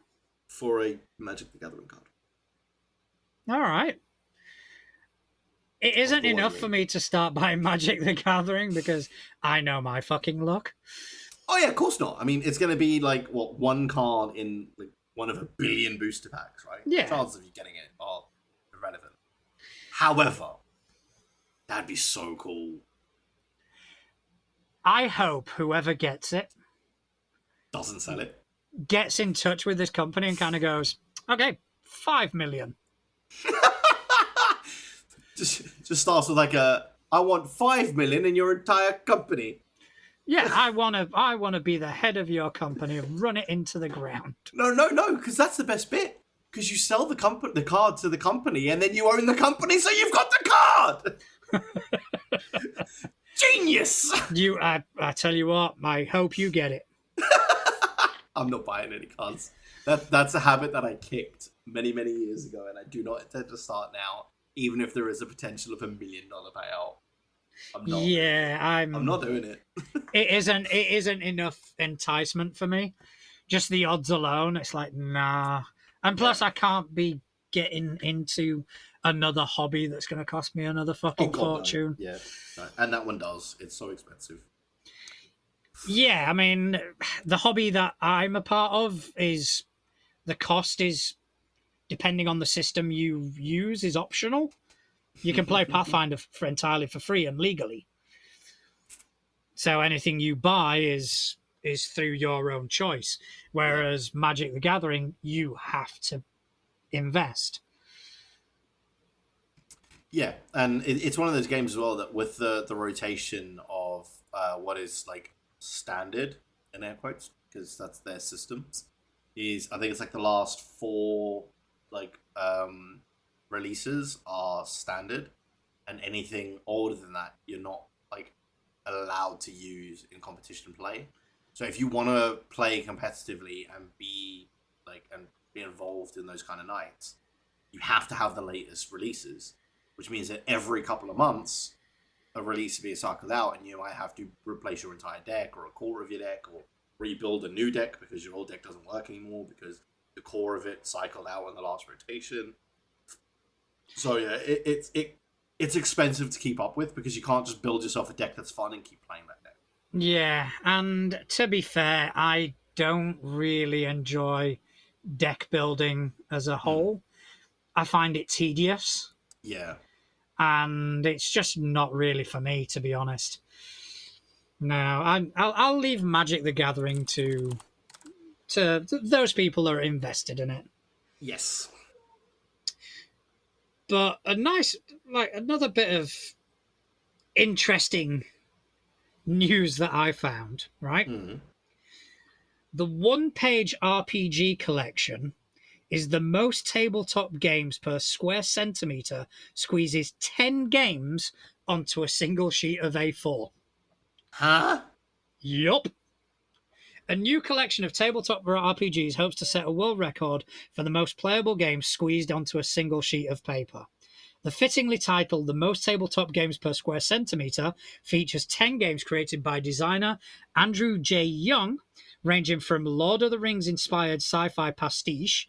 For a Magic the Gathering card. All right. It isn't enough for me to start buying Magic the Gathering because I know my fucking luck. Oh yeah, of course not. I mean, it's going to be one card in one of a billion booster packs, right? Yeah. The chances of you getting it are irrelevant. However, that'd be so cool. I hope whoever gets it doesn't sell it. Gets in touch with this company and kind of goes, okay, 5 million. just starts with I want 5 million in your entire company. Yeah, I want to be the head of your company and run it into the ground. No, because that's the best bit. Because you sell the card to the company, and then you own the company, so you've got the card. Genius. I tell you what, I hope you get it. I'm not buying any cards. That's a habit that I kicked many, many years ago, and I do not intend to start now, even if there is a potential of $1 million payout. I'm not. Yeah, I'm not doing it. It isn't enough enticement for me. Just the odds alone, it's like, nah. And plus, I can't be getting into another hobby that's going to cost me another fucking fortune. No. Yeah, no. And that one does. It's so expensive. Yeah, I mean, the hobby that I'm a part of is the cost is, depending on the system you use, is optional. You can play Pathfinder entirely for free and legally. So anything you buy is through your own choice. Whereas Magic the Gathering, you have to invest. Yeah, and it's one of those games as well that with the rotation of what is standard in air quotes, because that's their systems, is I think it's like the last four like releases are standard, and anything older than that you're not like allowed to use in competition play. So if you want to play competitively and be involved in those kind of nights, you have to have the latest releases, which means that every couple of months a release is being cycled out, and you might have to replace your entire deck or a quarter of your deck, or rebuild a new deck because your old deck doesn't work anymore because the core of it cycled out in the last rotation. So yeah, it's expensive to keep up with because you can't just build yourself a deck that's fun and keep playing that deck. Yeah, and to be fair, I don't really enjoy deck building as a Mm. whole. I find it tedious, Yeah. and it's just not really for me, to be honest. No, I'll leave Magic the Gathering to those people that are invested in it. Yes. But a nice, like another bit of interesting news that I found, right? Mm. The one-page RPG collection is the most tabletop games per square centimeter, squeezes 10 games onto a single sheet of A4. Huh? Yup. A new collection of tabletop RPGs hopes to set a world record for the most playable games squeezed onto a single sheet of paper. The fittingly titled The Most Tabletop Games Per Square Centimeter features 10 games created by designer Andrew J. Young, ranging from Lord of the Rings inspired sci fi pastiche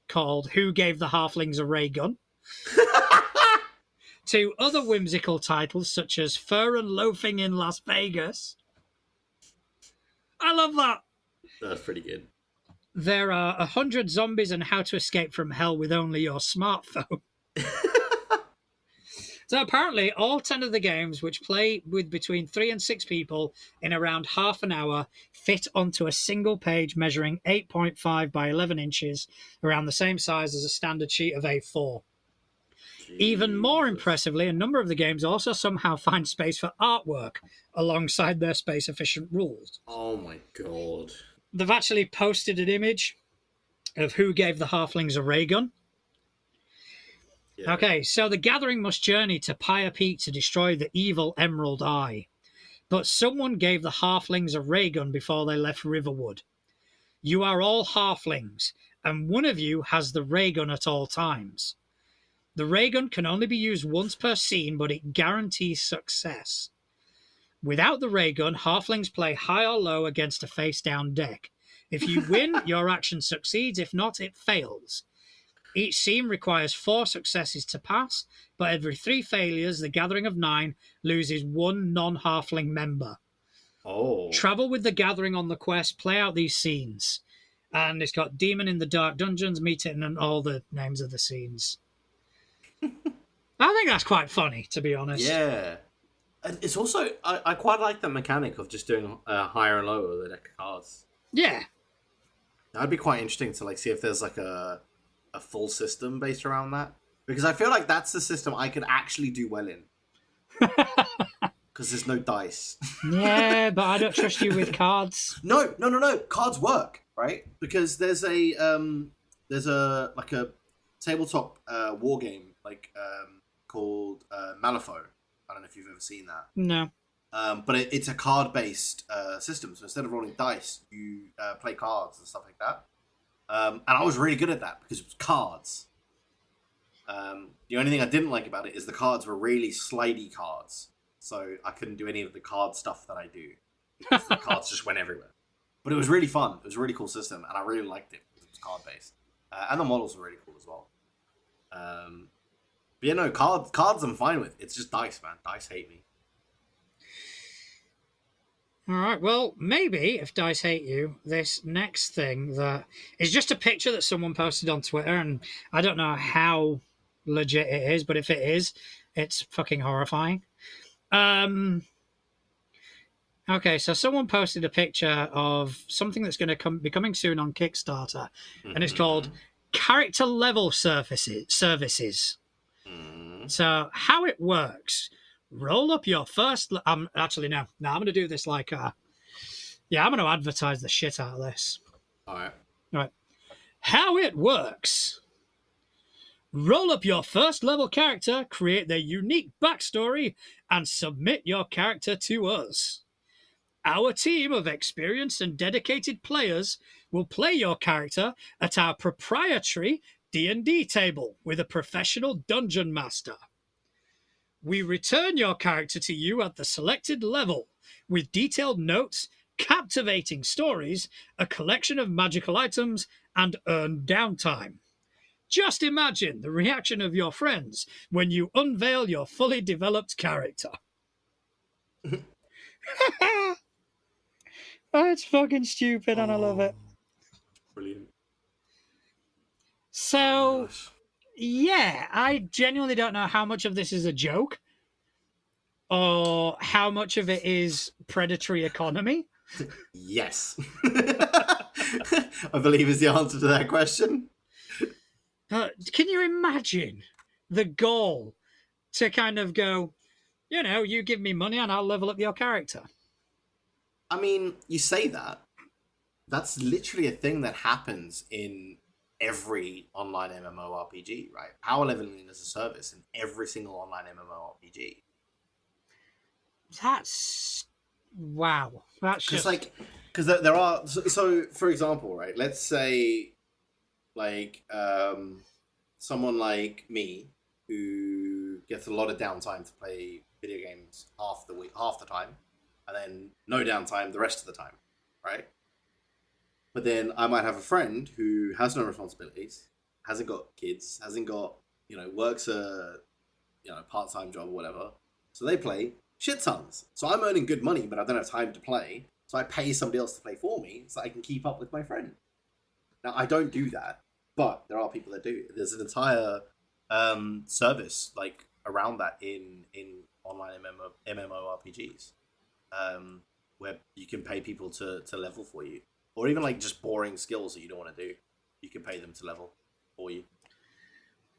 called Who Gave the Halflings a Ray Gun, to other whimsical titles such as Fur and Loafing in Las Vegas. I love that. That's pretty good. There are 100 zombies and how to escape from hell with only your smartphone. So apparently, all 10 of the games, which play with between 3 and 6 people in around half an hour, fit onto a single page measuring 8.5 by 11 inches, around the same size as a standard sheet of A4. Even more impressively, a number of the games also somehow find space for artwork alongside their space-efficient rules. Oh my god. They've actually posted an image of Who Gave the Halflings a Ray Gun. Yeah. Okay, so the gathering must journey to Pyre Peak to destroy the evil Emerald Eye. But someone gave the halflings a ray gun before they left Riverwood. You are all halflings, and one of you has the ray gun at all times. The ray gun can only be used once per scene, but it guarantees success. Without the ray gun, halflings play high or low against a face-down deck. If you win, your action succeeds. If not, it fails. Each scene requires 4 successes to pass, but every 3 failures, the Gathering of 9 loses 1 non-halfling member. Oh. Travel with the Gathering on the quest, play out these scenes. And it's got Demon in the Dark Dungeons, Meet It, and all the names of the scenes. I think that's quite funny, to be honest. Yeah. It's also, I quite like the mechanic of just doing higher and lower with the deck of cards. Yeah. That'd be quite interesting to like see if there's like a full system based around that, because I feel like that's the system I could actually do well in, because there's no dice. Yeah, but I don't trust you with cards. No, cards work, right? Because there's a like a tabletop war game called Malifaux. I don't know if you've ever seen that. No. But it's a card based system, so instead of rolling dice you play cards and stuff like that. And I was really good at that because it was cards. The only thing I didn't like about it is the cards were really slidey cards. So I couldn't do any of the card stuff that I do. The cards just went everywhere. But it was really fun. It was a really cool system, and I really liked it because it was card-based. And the models were really cool as well. But yeah, no, cards I'm fine with. It's just dice, man. Dice hate me. All right, well, maybe if dice hate you, this next thing that is just a picture that someone posted on Twitter, and I don't know how legit it is, but if it is, it's fucking horrifying. Okay, so someone posted a picture of something that's going to be coming soon on Kickstarter, and it's called Character Level Services. So how it works... Roll up your first... actually, no. I'm going to do this like... I'm going to advertise the shit out of this. All right. Right. How it works. Roll up your first level character, create their unique backstory, and submit your character to us. Our team of experienced and dedicated players will play your character at our proprietary D&D table with a professional dungeon master. We return your character to you at the selected level with detailed notes, captivating stories, a collection of magical items, and earned downtime. Just imagine the reaction of your friends when you unveil your fully developed character. Oh, it's fucking stupid and I love it. Brilliant. Oh my So, gosh. yeah, I genuinely don't know how much of this is a joke or how much of it is predatory economy. Yes. I believe is the answer to that question. But can you imagine the goal to kind of go, you give me money and I'll level up your character? I mean, you say that. That's literally a thing that happens in every online MMORPG, right? Power leveling is a service in every single online MMORPG. That's wow. That's Because, just like, because there are. So, for example, right? Let's say, like, someone like me who gets a lot of downtime to play video games half the week, half the time, and then no downtime the rest of the time, right? But then I might have a friend who has no responsibilities, hasn't got kids, hasn't got, works a, part-time job or whatever. So they play shit tons. So I'm earning good money, but I don't have time to play. So I pay somebody else to play for me so I can keep up with my friend. Now, I don't do that, but there are people that do. There's an entire service like around that in online MMORPGs, where you can pay people to level for you, or even like just boring skills that you don't want to do. You can pay them to level for you.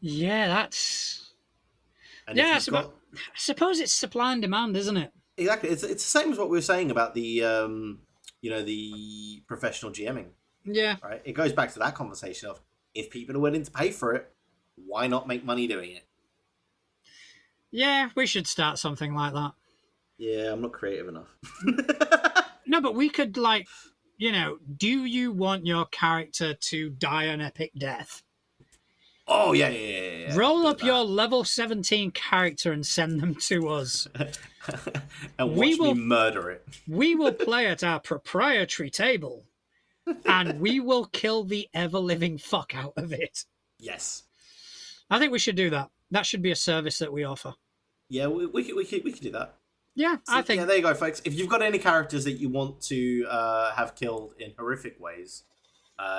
yeah, that's And if yeah. you've got I suppose it's supply and demand, isn't it? exactly, it's the same as what we were saying about the the professional GMing, Yeah, right? It goes back to that conversation of if people are willing to pay for it, why not make money doing it? yeah. We should start something like that. Yeah, I'm not creative enough. No, but we could do you want your character to die an epic death? Oh yeah. Roll Do up your level 17 character and send them to us. that. And We watch me will murder it. we will play at our proprietary table and we will kill the ever living fuck out of it. Yes. I think we should do that. That should be a service that we offer. Yeah, we could do that. Yeah, So, I think. yeah, there you go, folks. If you've got any characters that you want to have killed in horrific ways,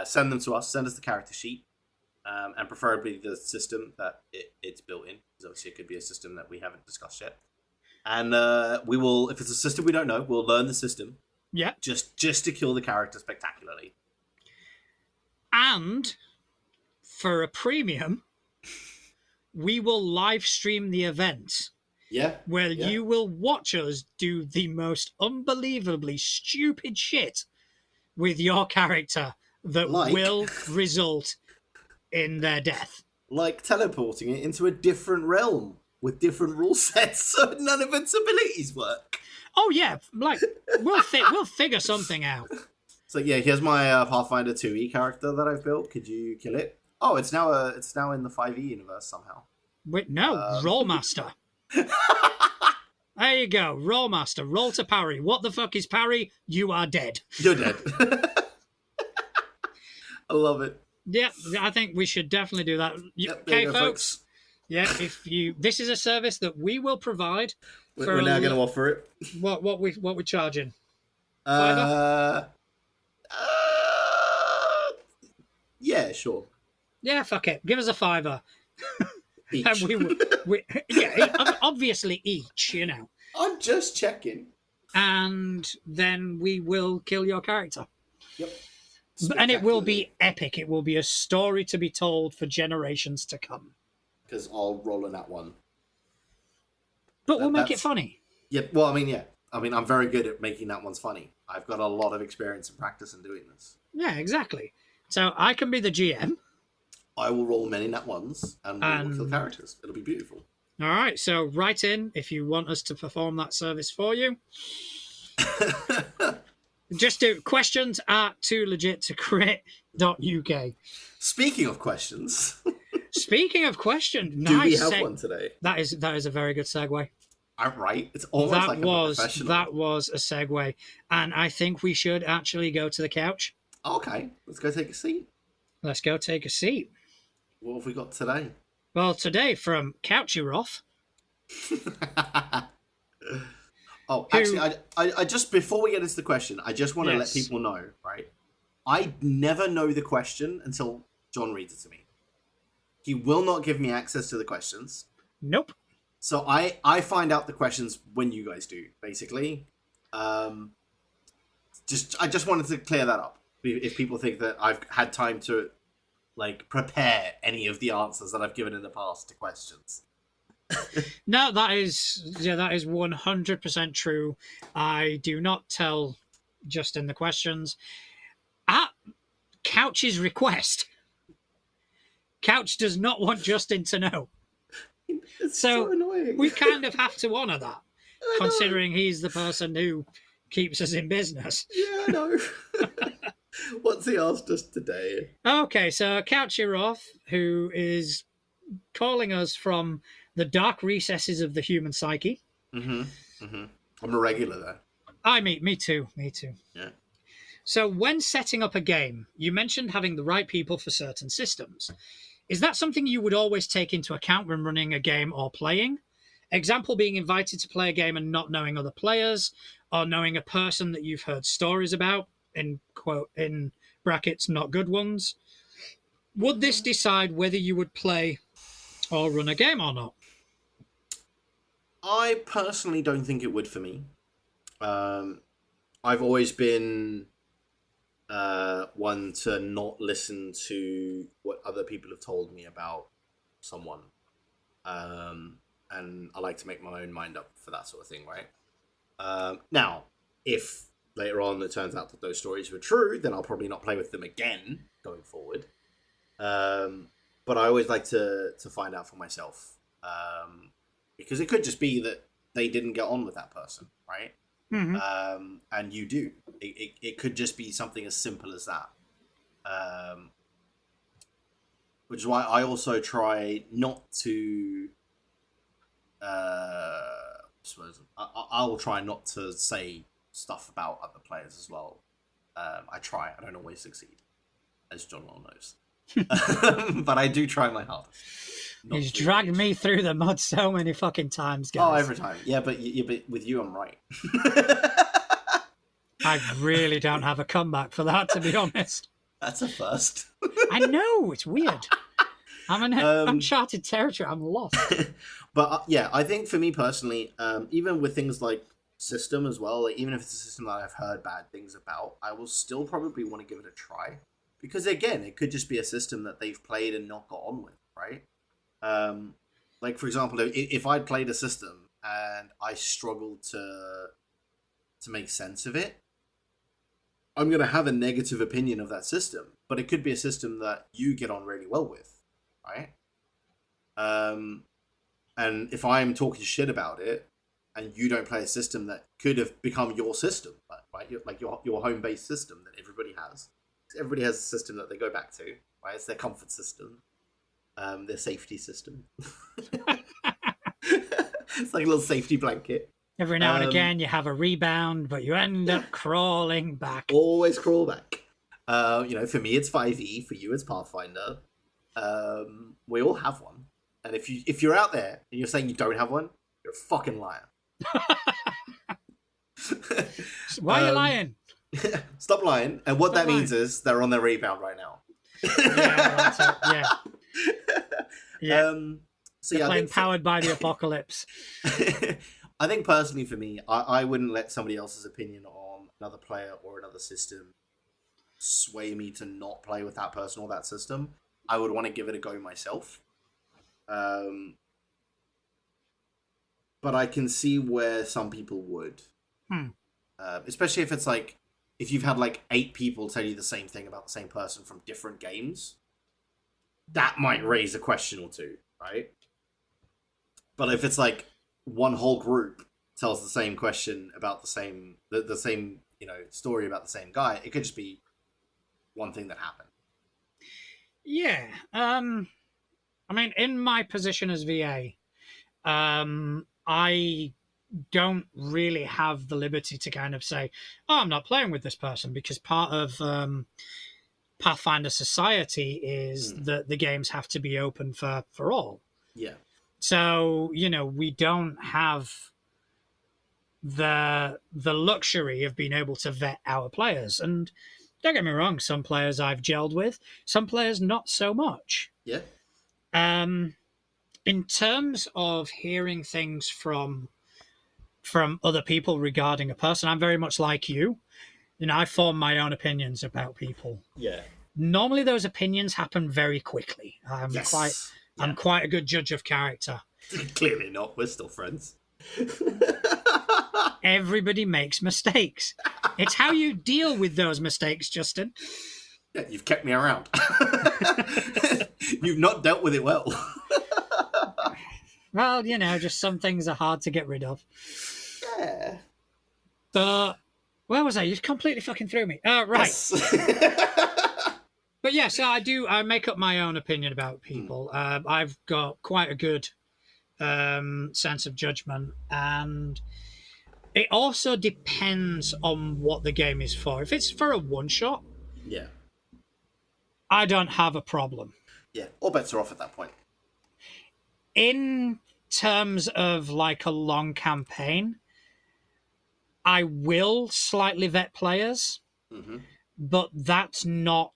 send them to us. Send us the character sheet, and preferably the system that it's built in, because obviously it could be a system that we haven't discussed yet. And we will, if it's a system we don't know, we'll learn the system. Yeah. Just to kill the character spectacularly. And for a premium, we will live stream the event. Yeah. Where you will watch us do the most unbelievably stupid shit with your character that will result in their death. Like teleporting it into a different realm with different rule sets so none of its abilities work. Oh yeah, like we'll figure something out. So yeah, here's my Pathfinder 2e character that I've built. Could you kill it? Oh, it's now in the 5e universe somehow. Wait, no, Rollmaster. There you go, Rollmaster. Roll to parry. What the fuck is parry? You are dead. You're dead. I love it. Yeah, I think we should definitely do that. Okay, folks. Yeah, this is a service that we will provide. We're now going to offer it. What we're charging? Yeah, sure. Yeah, fuck it. Give us a $5. Each. And obviously each, I'm just checking. And then we will kill your character. Yep. And it will be epic. It will be a story to be told for generations to come. Because I'll roll in that one. But we'll make it funny. Yeah, well, I mean, I'm very good at making that ones funny. I've got a lot of experience and practice in doing this. Yeah, exactly. So I can be the GM. I will roll many nat ones, and we will kill And characters. It'll be beautiful. all right, so write in if you want us to perform that service for you. Just do questions at toolegit2crit.uk. Speaking of questions, Speaking of questions, do we nice have one today? That is a very good segue. I'm right. It's almost like I'm a professional. That was a segue, and I think we should actually go to the couch. Okay, let's go take a seat. Let's go take a seat. What have we got today? Well, today from Couchyroth. Oh, actually, I just, before we get into the question, I just want to let people know, right? I never know the question until John reads it to me. He will not give me access to the questions. Nope. So I find out the questions when you guys do, basically. I just wanted to clear that up. If people think that I've had time to like prepare any of the answers that I've given in the past to questions. No, that is 100% true. I do not tell Justin the questions. At Couch's request, Couch does not want Justin to know. It's so annoying. We kind of have to honour that, considering he's the person who keeps us in business. Yeah, I know. What's he asked us today? Okay, so Couchyroth, who is calling us from the dark recesses of the human psyche. I'm a regular there. Me too. Yeah. So when setting up a game, you mentioned having the right people for certain systems. Is that something you would always take into account when running a game or playing? Example being invited to play a game and not knowing other players, or knowing a person that you've heard stories about, in brackets, not good ones. Would this decide whether you would play or run a game or not? I personally don't think it would for me. I've always been one to not listen to what other people have told me about someone. And I like to make my own mind up for that sort of thing, right? Now, if later on it turns out that those stories were true, then I'll probably not play with them again going forward. But I always like to find out for myself. Because it could just be that they didn't get on with that person, right? Mm-hmm. And you do. It could just be something as simple as that. Which is why I also try not to... I will try not to say stuff about other players as well. I try. I don't always succeed, as John well knows. But I do try my hardest. He's dragged me through the mud so many fucking times, guys. Oh, every time. Yeah, but with you, I'm right. I really don't have a comeback for that, to be honest. That's a first. I know, it's weird. I'm in uncharted territory. I'm lost. But yeah, I think for me personally, even with things like system as well, like even if it's a system that I've heard bad things about, I will still probably want to give it a try. Because again, it could just be a system that they've played and not got on with, right? Like for example, if I'd played a system and I struggled to make sense of it, I'm going to have a negative opinion of that system. But it could be a system that you get on really well with, right? And if I'm talking shit about it, and you don't play a system that could have become your system, right? Like your home-based system that everybody has. Everybody has a system that they go back to, right? It's their comfort system, their safety system. It's like a little safety blanket. Every now and again, you have a rebound, but you end up crawling back. Always crawl back. For me, it's 5e. For you, it's Pathfinder. We all have one. And if you're out there and you're saying you don't have one, you're a fucking liar. Why are you lying? Stop lying. And what that means is they're on their rebound right now. Yeah, that's it. Yeah. Yeah. So yeah, playing Powered by the Apocalypse. I think personally for me, I wouldn't let somebody else's opinion on another player or another system sway me to not play with that person or that system. I would want to give it a go myself. But I can see where some people would. Especially if it's like if you've had like 8 people tell you the same thing about the same person from different games, that might raise a question or two, right? But if it's like one whole group tells the same question about the same story about the same guy, it could just be one thing that happened. Yeah. I mean, in my position as VA, I don't really have the liberty to kind of say, "Oh, I'm not playing with this person," because part of Pathfinder society is that the games have to be open for all. Yeah. So we don't have the luxury of being able to vet our players. And don't get me wrong, some players I've gelled with, some players not so much. Yeah. In terms of hearing things from other people regarding a person, I'm very much like you. I form my own opinions about people. Yeah. Normally, those opinions happen very quickly. Yes. I'm quite a good judge of character. Clearly not. We're still friends. Everybody makes mistakes. It's how you deal with those mistakes, Justin. Yeah, you've kept me around. You've not dealt with it well. Well, just some things are hard to get rid of. Yeah. But where was I? You completely fucking threw me. Right. Yes. But yes, I make up my own opinion about people. I've got quite a good sense of judgment, and it also depends on what the game is for. If it's for a one-shot, Yeah. I don't have a problem. Yeah. All bets are off at that point. In terms of like a long campaign, I will slightly vet players, but that's not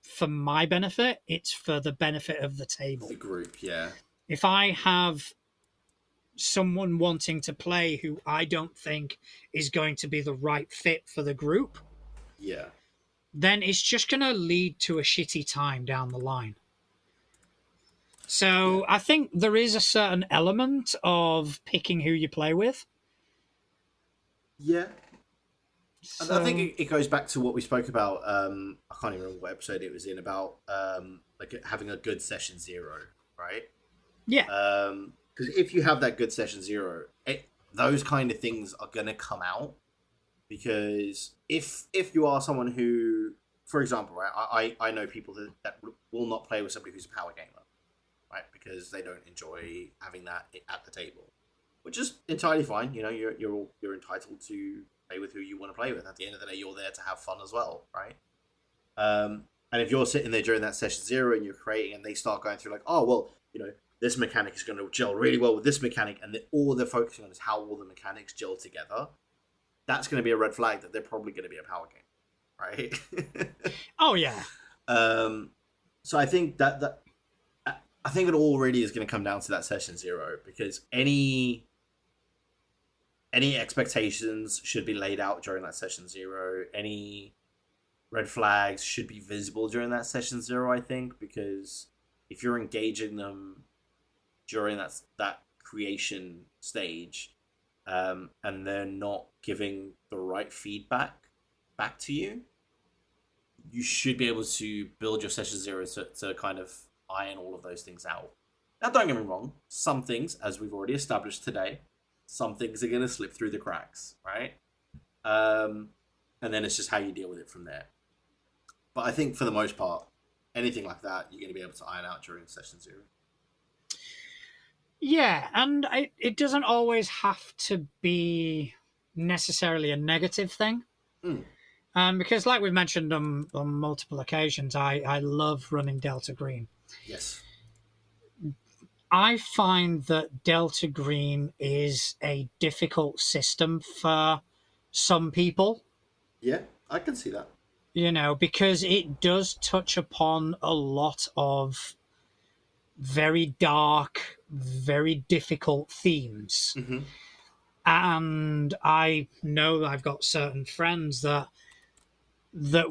for my benefit. It's for the benefit of the table. The group, yeah. If I have someone wanting to play who I don't think is going to be the right fit for the group, yeah, then it's just going to lead to a shitty time down the line. So I think there is a certain element of picking who you play with. Yeah. So, I think it goes back to what we spoke about. I can't even remember what episode it was in about like having a good session 0, right? Yeah. Because if you have that good session 0, those kind of things are going to come out. Because if you are someone who, for example, right, I know people that will not play with somebody who's a power gamer, right? Because they don't enjoy having that at the table, which is entirely fine. You're entitled to play with who you want to play with. At the end of the day, you're there to have fun as well, right? And if you're sitting there during that session 0 and you're creating, and they start going through like, oh well, this mechanic is going to gel really well with this mechanic, and all they're focusing on is how all the mechanics gel together. That's going to be a red flag that they're probably going to be a power game, right? Oh yeah. So I think that I think it all really is going to come down to that session 0, because any expectations should be laid out during that session 0. Any red flags should be visible during that session 0, I think, because if you're engaging them during that creation stage, and they're not giving the right feedback back to you, you should be able to build your session 0 to kind of iron all of those things out. Now, don't get me wrong, some things, as we've already established today, some things are going to slip through the cracks, right? And then it's just how you deal with it from there. But I think for the most part, anything like that, you're going to be able to iron out during session 0. Yeah, and it doesn't always have to be necessarily a negative thing. Because like we've mentioned on multiple occasions, I love running Delta Green. Yes. I find that Delta Green is a difficult system for some people. Yeah, I can see that. Because it does touch upon a lot of very dark, very difficult themes. And I know I've got certain friends that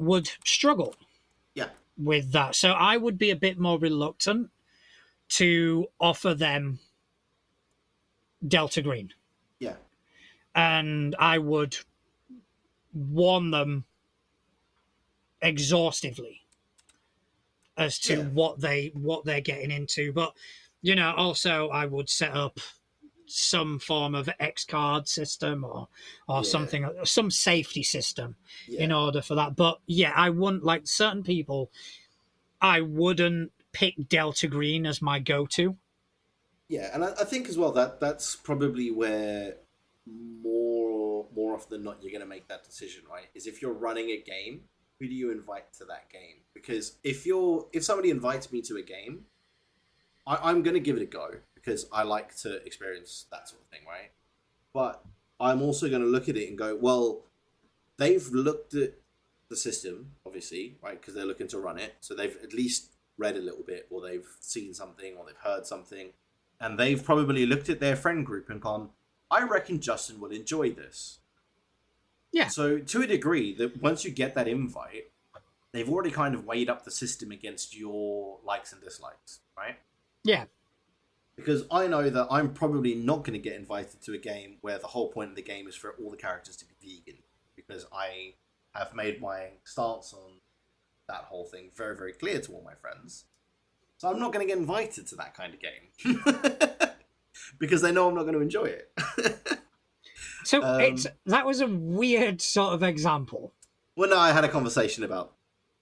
would struggle with that. So I would be a bit more reluctant to offer them Delta Green. Yeah. And I would warn them exhaustively as to Yeah, what they're getting into. But also I would set up some form of X card system or yeah, something, some safety system in yeah, order for that. But yeah, I wouldn't, like certain people, I wouldn't pick Delta Green as my go-to. yeah. And I think as well that that's probably where more often than not you're going to make that decision, right? Is if you're running a game, who do you invite to that game? Because if somebody invites me to a game, I'm going to give it a go because I like to experience that sort of thing, right? But I'm also going to look at it and go, well, they've looked at the system, obviously, right? Because they're looking to run it. So they've at least read a little bit, or they've seen something, or they've heard something. And they've probably looked at their friend group and gone, I reckon Justin will enjoy this. Yeah, So to a degree, that once you get that invite, they've already kind of weighed up the system against your likes and dislikes, right? yeah. Because I know that I'm probably not going to get invited to a game where the whole point of the game is for all the characters to be vegan, because I have made my stance on that whole thing very, very clear to all my friends. So I'm not going to get invited to that kind of game because they know I'm not going to enjoy it. So that was a weird sort of example. Well, no, I had a conversation about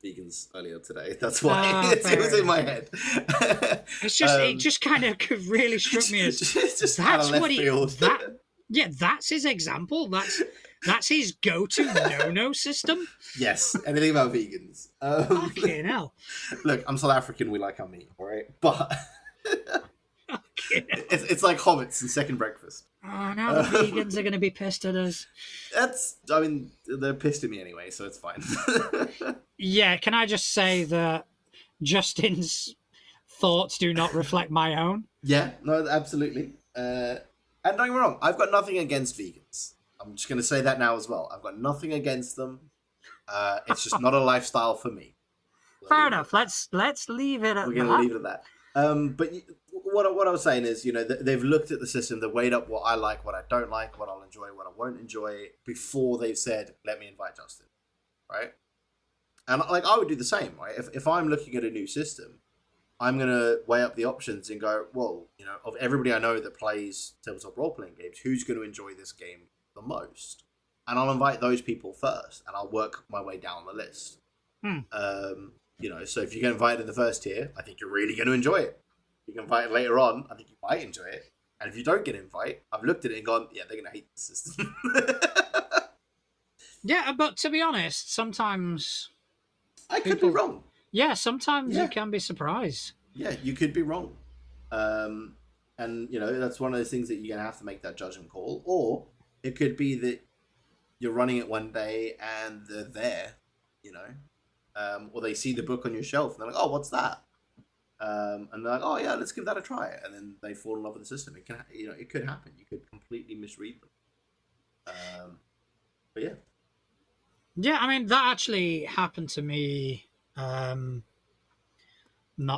vegans earlier today. That's why it was in Fair my enough. head. It's just it just kind of really struck me as just out that's of left what he field. that's his example. That's his go-to no system. Yes, anything about vegans. Fucking hell. Look, I'm South African. We like our meat, all right? But Fucking hell. it's like hobbits and second breakfast. Oh, now the vegans are going to be pissed at us. I mean, they're pissed at me anyway, so it's fine. Yeah, can I just say that Justin's thoughts do not reflect my own? Yeah, no, absolutely. And don't get me wrong, I've got nothing against vegans. I'm just going to say that now as well. I've got nothing against them. It's just not a lifestyle for me. Fair enough. Let's leave it at We're going to leave it at that. But what I was saying is, they've looked at the system, they've weighed up what I like, what I don't like, what I'll enjoy, what I won't enjoy, before they've said, let me invite Justin, right? And like I would do the same, right? If I'm looking at a new system, I'm going to weigh up the options and go, well, of everybody I know that plays tabletop role-playing games, who's going to enjoy this game the most? And I'll invite those people first, and I'll work my way down the list. So if you get invited in the first tier, I think you're really going to enjoy it. If you get invited later on, I think you might enjoy it. And if you don't get invited, I've looked at it and gone, yeah, they're going to hate the system. Yeah, but to be honest, sometimes I could be wrong. Yeah, sometimes you can be surprised. Yeah, you could be wrong. And, that's one of those things that you're going to have to make that judgment call. Or it could be that you're running it one day and they're there, or they see the book on your shelf and they're like, oh, what's that? And they're like, oh, yeah, let's give that a try. And then they fall in love with the system. It can, it could happen. You could completely misread them. But yeah. Yeah, I mean, that actually happened to me not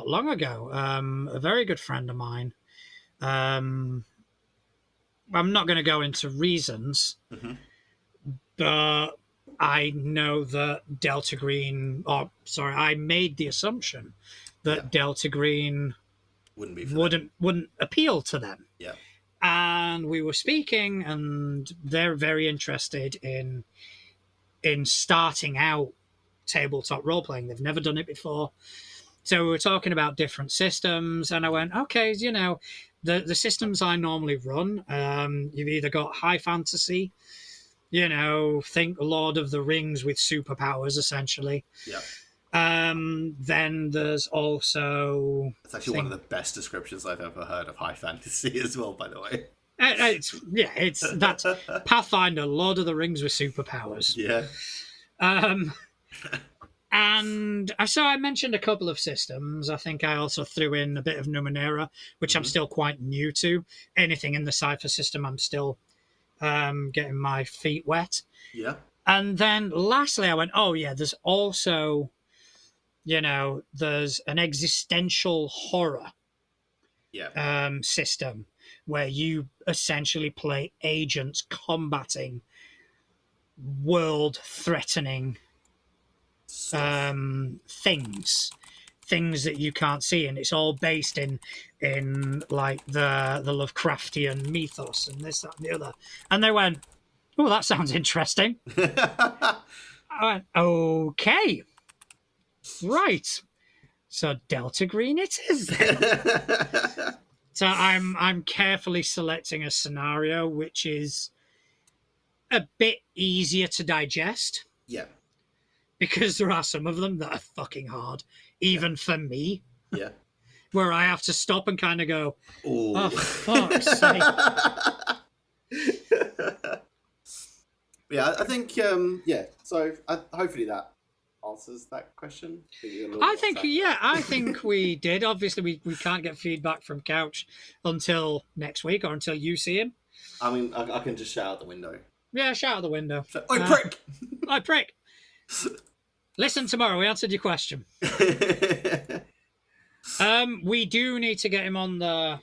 long ago. A very good friend of mine. I'm not going to go into reasons, but I know that Delta Green, I made the assumption that Delta Green wouldn't appeal to them. Yeah. And we were speaking, and they're very interested in starting out tabletop role playing. They've never done it before. So we were talking about different systems, and I went, okay, the systems I normally run, you've either got high fantasy, think Lord of the Rings with superpowers, essentially. Yeah. Then there's also... It's actually one of the best descriptions I've ever heard of high fantasy as well, by the way. That's Pathfinder, Lord of the Rings with superpowers. Yeah. And so I mentioned a couple of systems. I think I also threw in a bit of Numenera, which I'm still quite new to. Anything in the Cypher system, I'm still getting my feet wet. Yeah. And then lastly, I went, oh, yeah, there's also, there's an existential horror system where you essentially play agents combating world-threatening things that you can't see, and it's all based in like the Lovecraftian mythos and this, that, and the other. And they went, "Oh, that sounds interesting." I went, "Okay, right. So Delta Green it is then." So I'm carefully selecting a scenario which is a bit easier to digest. Yeah. Because there are some of them that are fucking hard, even for me. Yeah. Where I have to stop and kind of go, Ooh. "Oh, fuck's sake." Yeah, I think, so hopefully that answers that question. I think we did. Obviously, we can't get feedback from Couch until next week or until you see him. I mean, I can just shout out the window. Yeah, shout out the window. So, Oi, prick! Oi, prick! Listen tomorrow. We answered your question. We do need to get him on the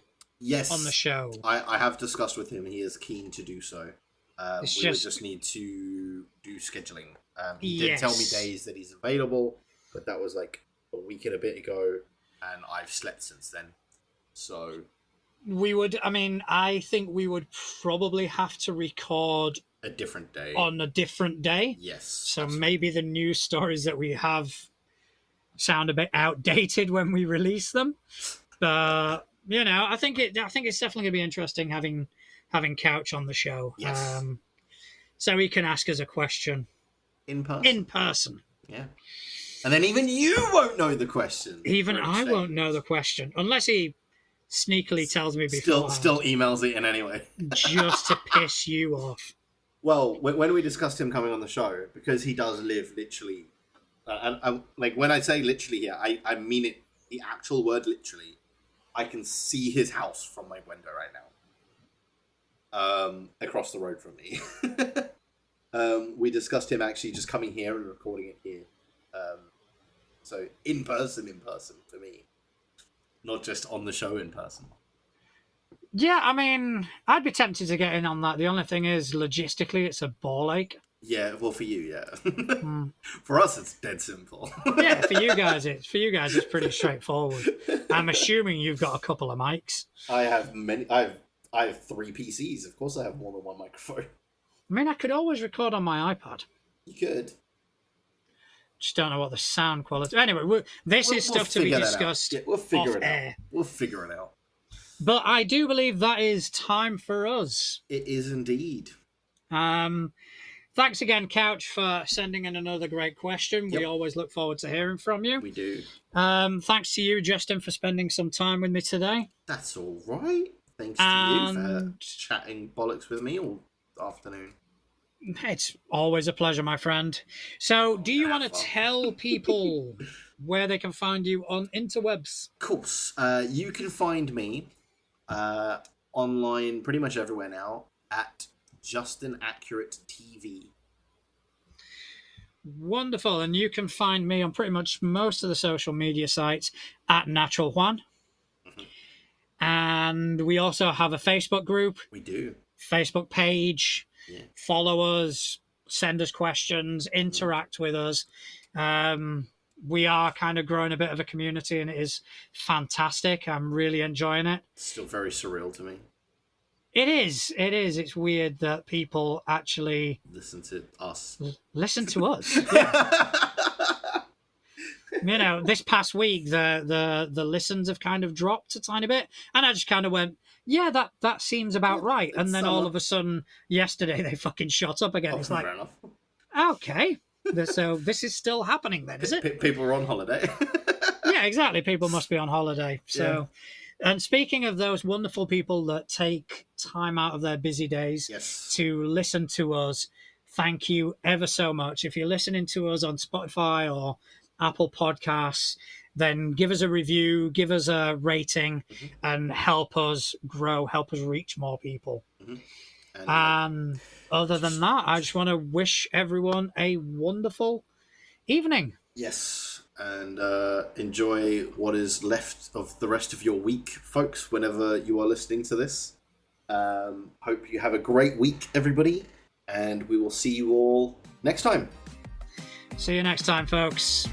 show. I have discussed with him. He is keen to do so. Would just need to do scheduling. He did tell me days that he's available, but that was like a week and a bit ago, and I've slept since then. So I think we would probably have to record a different day. On a different day. Yes. So absolutely. Maybe the news stories that we have sound a bit outdated when we release them. But I think it's definitely going to be interesting having Couch on the show. Yes. So he can ask us a question in person. Yeah. And then even you won't know the question. Even I won't know the question unless he sneakily tells me before. Still emails it in anyway. Just to piss you off. Well, when we discussed him coming on the show, because he does live literally, like when I say literally here, I mean it, the actual word literally. I can see his house from my window right now, across the road from me. We discussed him actually just coming here and recording it here. So in person for me, not just on the show in person. Yeah, I mean, I'd be tempted to get in on that. The only thing is, logistically, it's a ball ache. Yeah, well, for you, yeah. For us, it's dead simple. Yeah, for you guys, it's pretty straightforward. I'm assuming you've got a couple of mics. I have many. I have 3 PCs. Of course, I have more than one microphone. I mean, I could always record on my iPad. You could. Just don't know what the sound quality. Anyway, this is stuff to be discussed. Yeah, we'll figure it air. out. We'll figure it out. But I do believe that is time for us. It is indeed. Thanks again, Couch, for sending in another great question. Yep. We always look forward to hearing from you. We do. Thanks to you, Justin, for spending some time with me today. That's all right. Thanks to you for chatting bollocks with me all afternoon. It's always a pleasure, my friend. So, do you want to tell people where they can find you on interwebs? Of course. You can find me online pretty much everywhere now at Justin Accurate TV. Wonderful. And you can find me on pretty much most of the social media sites at Natural Juan. Mm-hmm. And we also have a Facebook group. We do. Facebook page. Yeah. Follow us, send us questions, interact with us. We are kind of growing a bit of a community, and it is fantastic. I'm really enjoying it. It's still very surreal to me. It is. It's weird that people actually listen to us. Listen to us. Yeah. This past week, the listens have kind of dropped a tiny bit, and I just kind of went, yeah, that seems about right. And then all of a sudden, yesterday, they fucking shot up again. It's like, okay, so this is still happening then, is it? People are on holiday. Yeah, exactly. People must be on holiday. So, yeah. And speaking of those wonderful people that take time out of their busy days to listen to us, thank you ever so much. If you're listening to us on Spotify or Apple Podcasts, then give us a review, give us a rating, and help us grow, help us reach more people. Mm-hmm. And other than that, I just want to wish everyone a wonderful evening. Yes, and enjoy what is left of the rest of your week, folks, whenever you are listening to this. Hope you have a great week, everybody, and we will see you all next time. See you next time, folks.